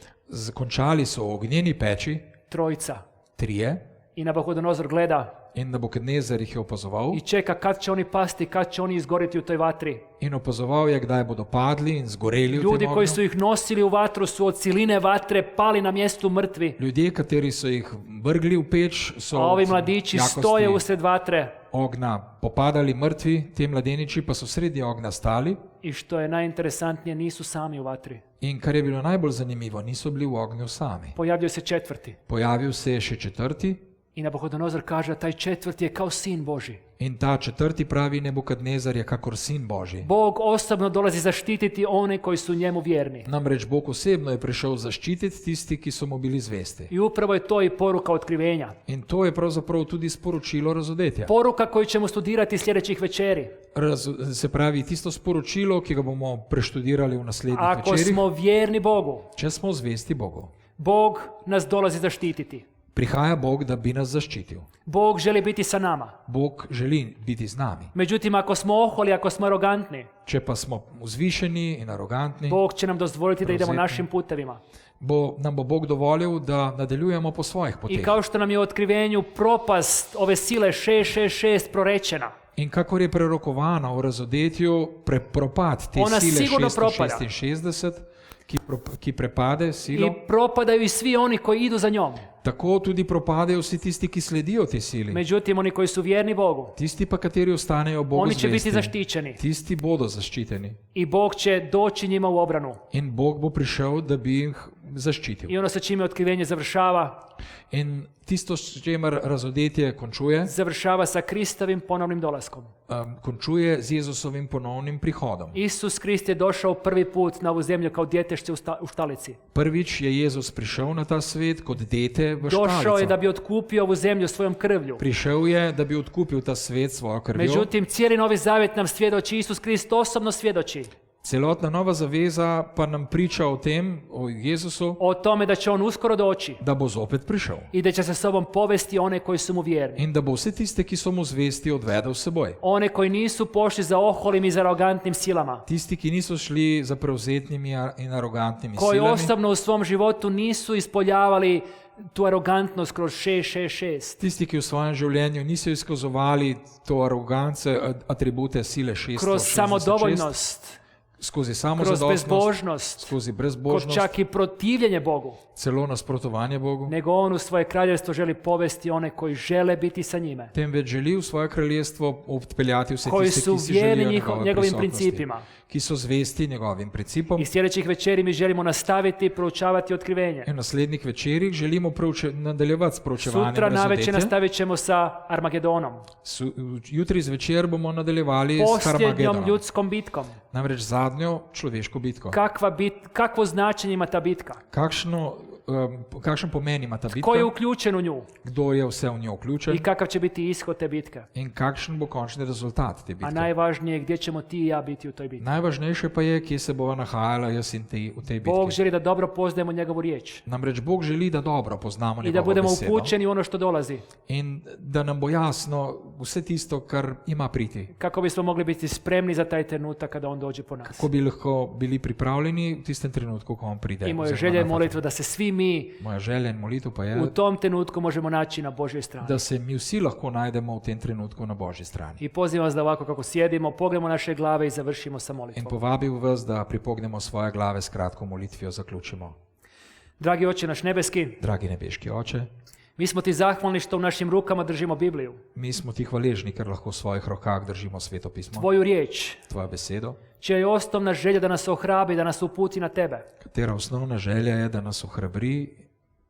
Končali so v ognjeni peči, Trojica. 3, I Nabuhodonozor gleda In Nabukadnezar jih je opazoval i čeka kad će oni pasti, kad će oni izgoriti u toj vatri. in opazoval je, kdaj bodo padli in zgoreli v Ljudi tem koji ognju. su ih nosili u vatru su od siline vatre pali na mjestu mrtvi, Ljudje, kateri so jih vrgli v peč, so a ovi od mladići jakosti stoje usred vatre. ognja popadali mrtvi, ti mladeniči pa so sredi ognja stali. I što je najinteresantnije, nisu sami u vatri. In kar je bilo najbolj zanimivo, niso bili v ognju sami. Pojavljuje se četvrti. Pojavil se je še četrti I Nabukodonozor kaže, taj četvrti je kao sin Boži. in ta četrti pravi Nebukadnezar je kakor sin Božji. Bog osobno dolazi zaštititi one koji su njemu vjerni. Namreč Bog osebno je prišel zaščititi tisti, ki so mu bili zvesti. I upravo je to i poruka otkrivenja. In to je pravzaprav tudi sporočilo razodetja. Poruka koju ćemo studirati sljedećih večeri. Se pravi, tisto sporočilo, ki ga bomo preštudirali v naslednjih Ako večerih, smo vjerni Bogu, če smo zvesti Bogu. Bog nas dolazi zaštititi. Prihaja Bog, da bi nas zaščitil. Bog želi biti sa nama. Bog želi biti z nami. Međutim, ako smo oholi, ako smo arogantni, Če pa smo vzvišeni in arogantni, Bog će nam dozvoliti da idemo Prevzetni. našim putevima. nam bo Bog dovolil, da nadaljujemo po svojih I poteh. kao što nam je u otkrivenju propast ove sile 666 prorečena, In kakor je prerokovano v razodetju, propad te Ona sile sigurno propada. 666, ki prepade silo, i propadaju i svi oni koji idu za njom. tako tudi propadajo vsi tisti, ki sledijo tej sili. Međutim, oni koji su vjerni Bogu, Tisti pa, kateri ostanejo Bogu oni će biti zvesti, zaštićeni tisti bodo zaščiteni. i Bog će doći njima u obranu. In Bog bo prišel, da bi jih zaščitil. I ono sa čime otkrivenje završava, In tisto, s čemer razodetje končuje, završava sa Kristovim ponovnim dolaskom. končuje z Jezusovim ponovnim prihodom. Isus Krist je došao prvi put na ovu zemlju kao djetešće u štalici. Prvič je Jezus prišel na ta svet kot dete v Došao je štalico. da bi otkupio ovu zemlju svojom krvlju. Prišel je, da bi odkupil ta svet svojo krvjo. Međutim, cijeli Novi Zavjet nam svjedoči, Isus Krist osobno svjedoči Celotna nova zaveza pa nam priča o tem, o Jezusu, o tome da će on uskoro doći da bo zopet prišel. i da će sa sobom povesti one koji su mu vjerni. In da bo vse tiste, ki so mu zvesti, odvedel s seboj. One koji nisu pošli za oholim i za arogantnim silama. Tisti, ki niso šli za prevzetnimi in arogantnimi Koji silami, osobno u svom životu nisu ispoljavali tu arogantnost kroz 666. tisti, ki v svojem življenju niso izkazovali to arogance, atribute sile 666, Kroz samodovoljnost, skozi kroz samozadostnost, bezbožnost, skozi kroz brezbožnost, čak i protivljenje Bogu. celo nasprotovanje Bogu, Nego on u svoje kraljevstvo želi povesti one koji žele biti sa njime. temveč želi v svoje kraljestvo odpeljati vse Koji tiste, su ki si vjerni želijo njegove njegovim prisotnosti, principima. ki so zvesti njegovim principom. I sljedećih večeri mi želimo nastaviti proučavati otkrivenje. In v naslednjih večerih želimo nadaljevati s proučevanjem Sutra navečer razodetja. nastavit ćemo sa Armagedonom. Jutri zvečer bomo nadaljevali s Posljednjom Harmagedonom, ljudskom bitkom. namreč zadnjo človeško bitko. Kakvo značenje ima ta bitka? Kakšen pomen ima ta bitka? Ko je uključen u nju? Kdo je vse v njo vključen? I kakav će biti ishod te bitke? In kakšen bo končni rezultat te A bitke? najvažnije je gdje ćemo ti i ja biti u toj bitki. Najvažnejše pa je, kje se bova nahajala jaz in ti v tej Bog bitki. želi da dobro poznajemo njegovu riječ Namreč Bog želi, da dobro poznamo i da njegovo budemo besedo upućeni u ono što dolazi, in da nam bo jasno vse tisto, kar ima priti. kako bismo mogli biti spremni za taj trenutak kada on dođe po nas. Ko bi lahko bili pripravljeni v tistem trenutku, ko on pride. I moje oziroma želje i na molitva da se svi mi Moja želja in molitev pa je, u tom trenutku možemo naći na Božjoj strani. da se mi vsi lahko najdemo v tem trenutku na Božji strani. I pozivam vas da ovako kako sjedimo, pogledamo naše glave i završimo sa In molitvom. povabil vas, da pripognemo svoje glave s kratko molitvijo, zaključimo. Dragi Oče naš nebeski, Dragi nebeški Oče, mi smo ti zahvalni što u našim rukama držimo Bibliju, mi smo ti hvaležni, ker lahko v svojih rokah držimo Sveto pismo, tvoju riječ, tvojo besedo, čija je osnovna želja da nas ohrabri, da nas uputi na tebe. katera osnovna želja je, da nas ohrabri,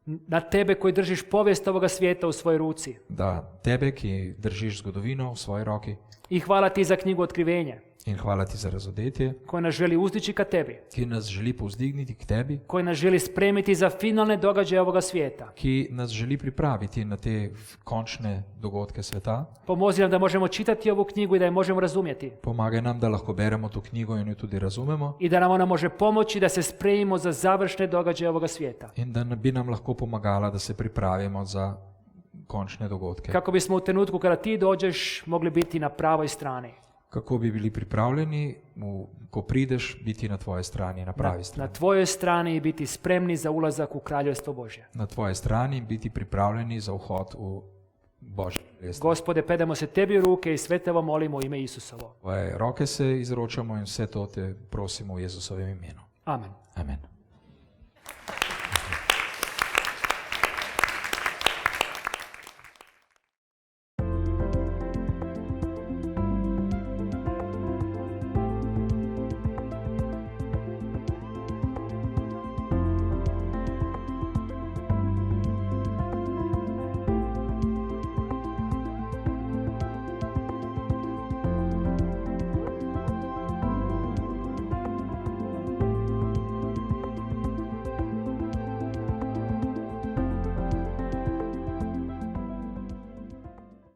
Na tebe koji držiš povijest ovoga svijeta u svojoj ruci. da tebe, ki držiš zgodovino v svoji roki, I hvala ti za knjigu Otkrivenje, in hvala ti za razodetje, koja nas želi uzdići ka tebi, ki nas želi povzdigniti k tebi, koja nas želi spremiti za finalne događaje ovoga svijeta. ki nas želi pripraviti na te končne dogodke sveta. Pomozi nam da možemo čitati ovu knjigu i da je možemo razumjeti. Pomagaj nam, da lahko beremo to knjigo in jo tudi razumemo, I da nam ona može pomoći da se spremimo za završne događaje ovoga svijeta. in da bi nam lahko pomagala, da se pripravimo za končne dogodke. Kako bismo u trenutku kada ti dođeš mogli biti na pravoj strani. Kako bi bili pripravljeni, ko prideš, biti na tvoji strani, na pravi Na strani. tvojoj strani i biti spremni za ulazak u Kraljevstvo Božje. Na tvoji strani in biti pripravljeni za vhod v Božje kraljestvo. Gospode, predamo se tebi u ruke i sve te vam molimo u ime Isusovo. Roke se izročamo in vse to te prosimo v Jezusovem imenu. Amen.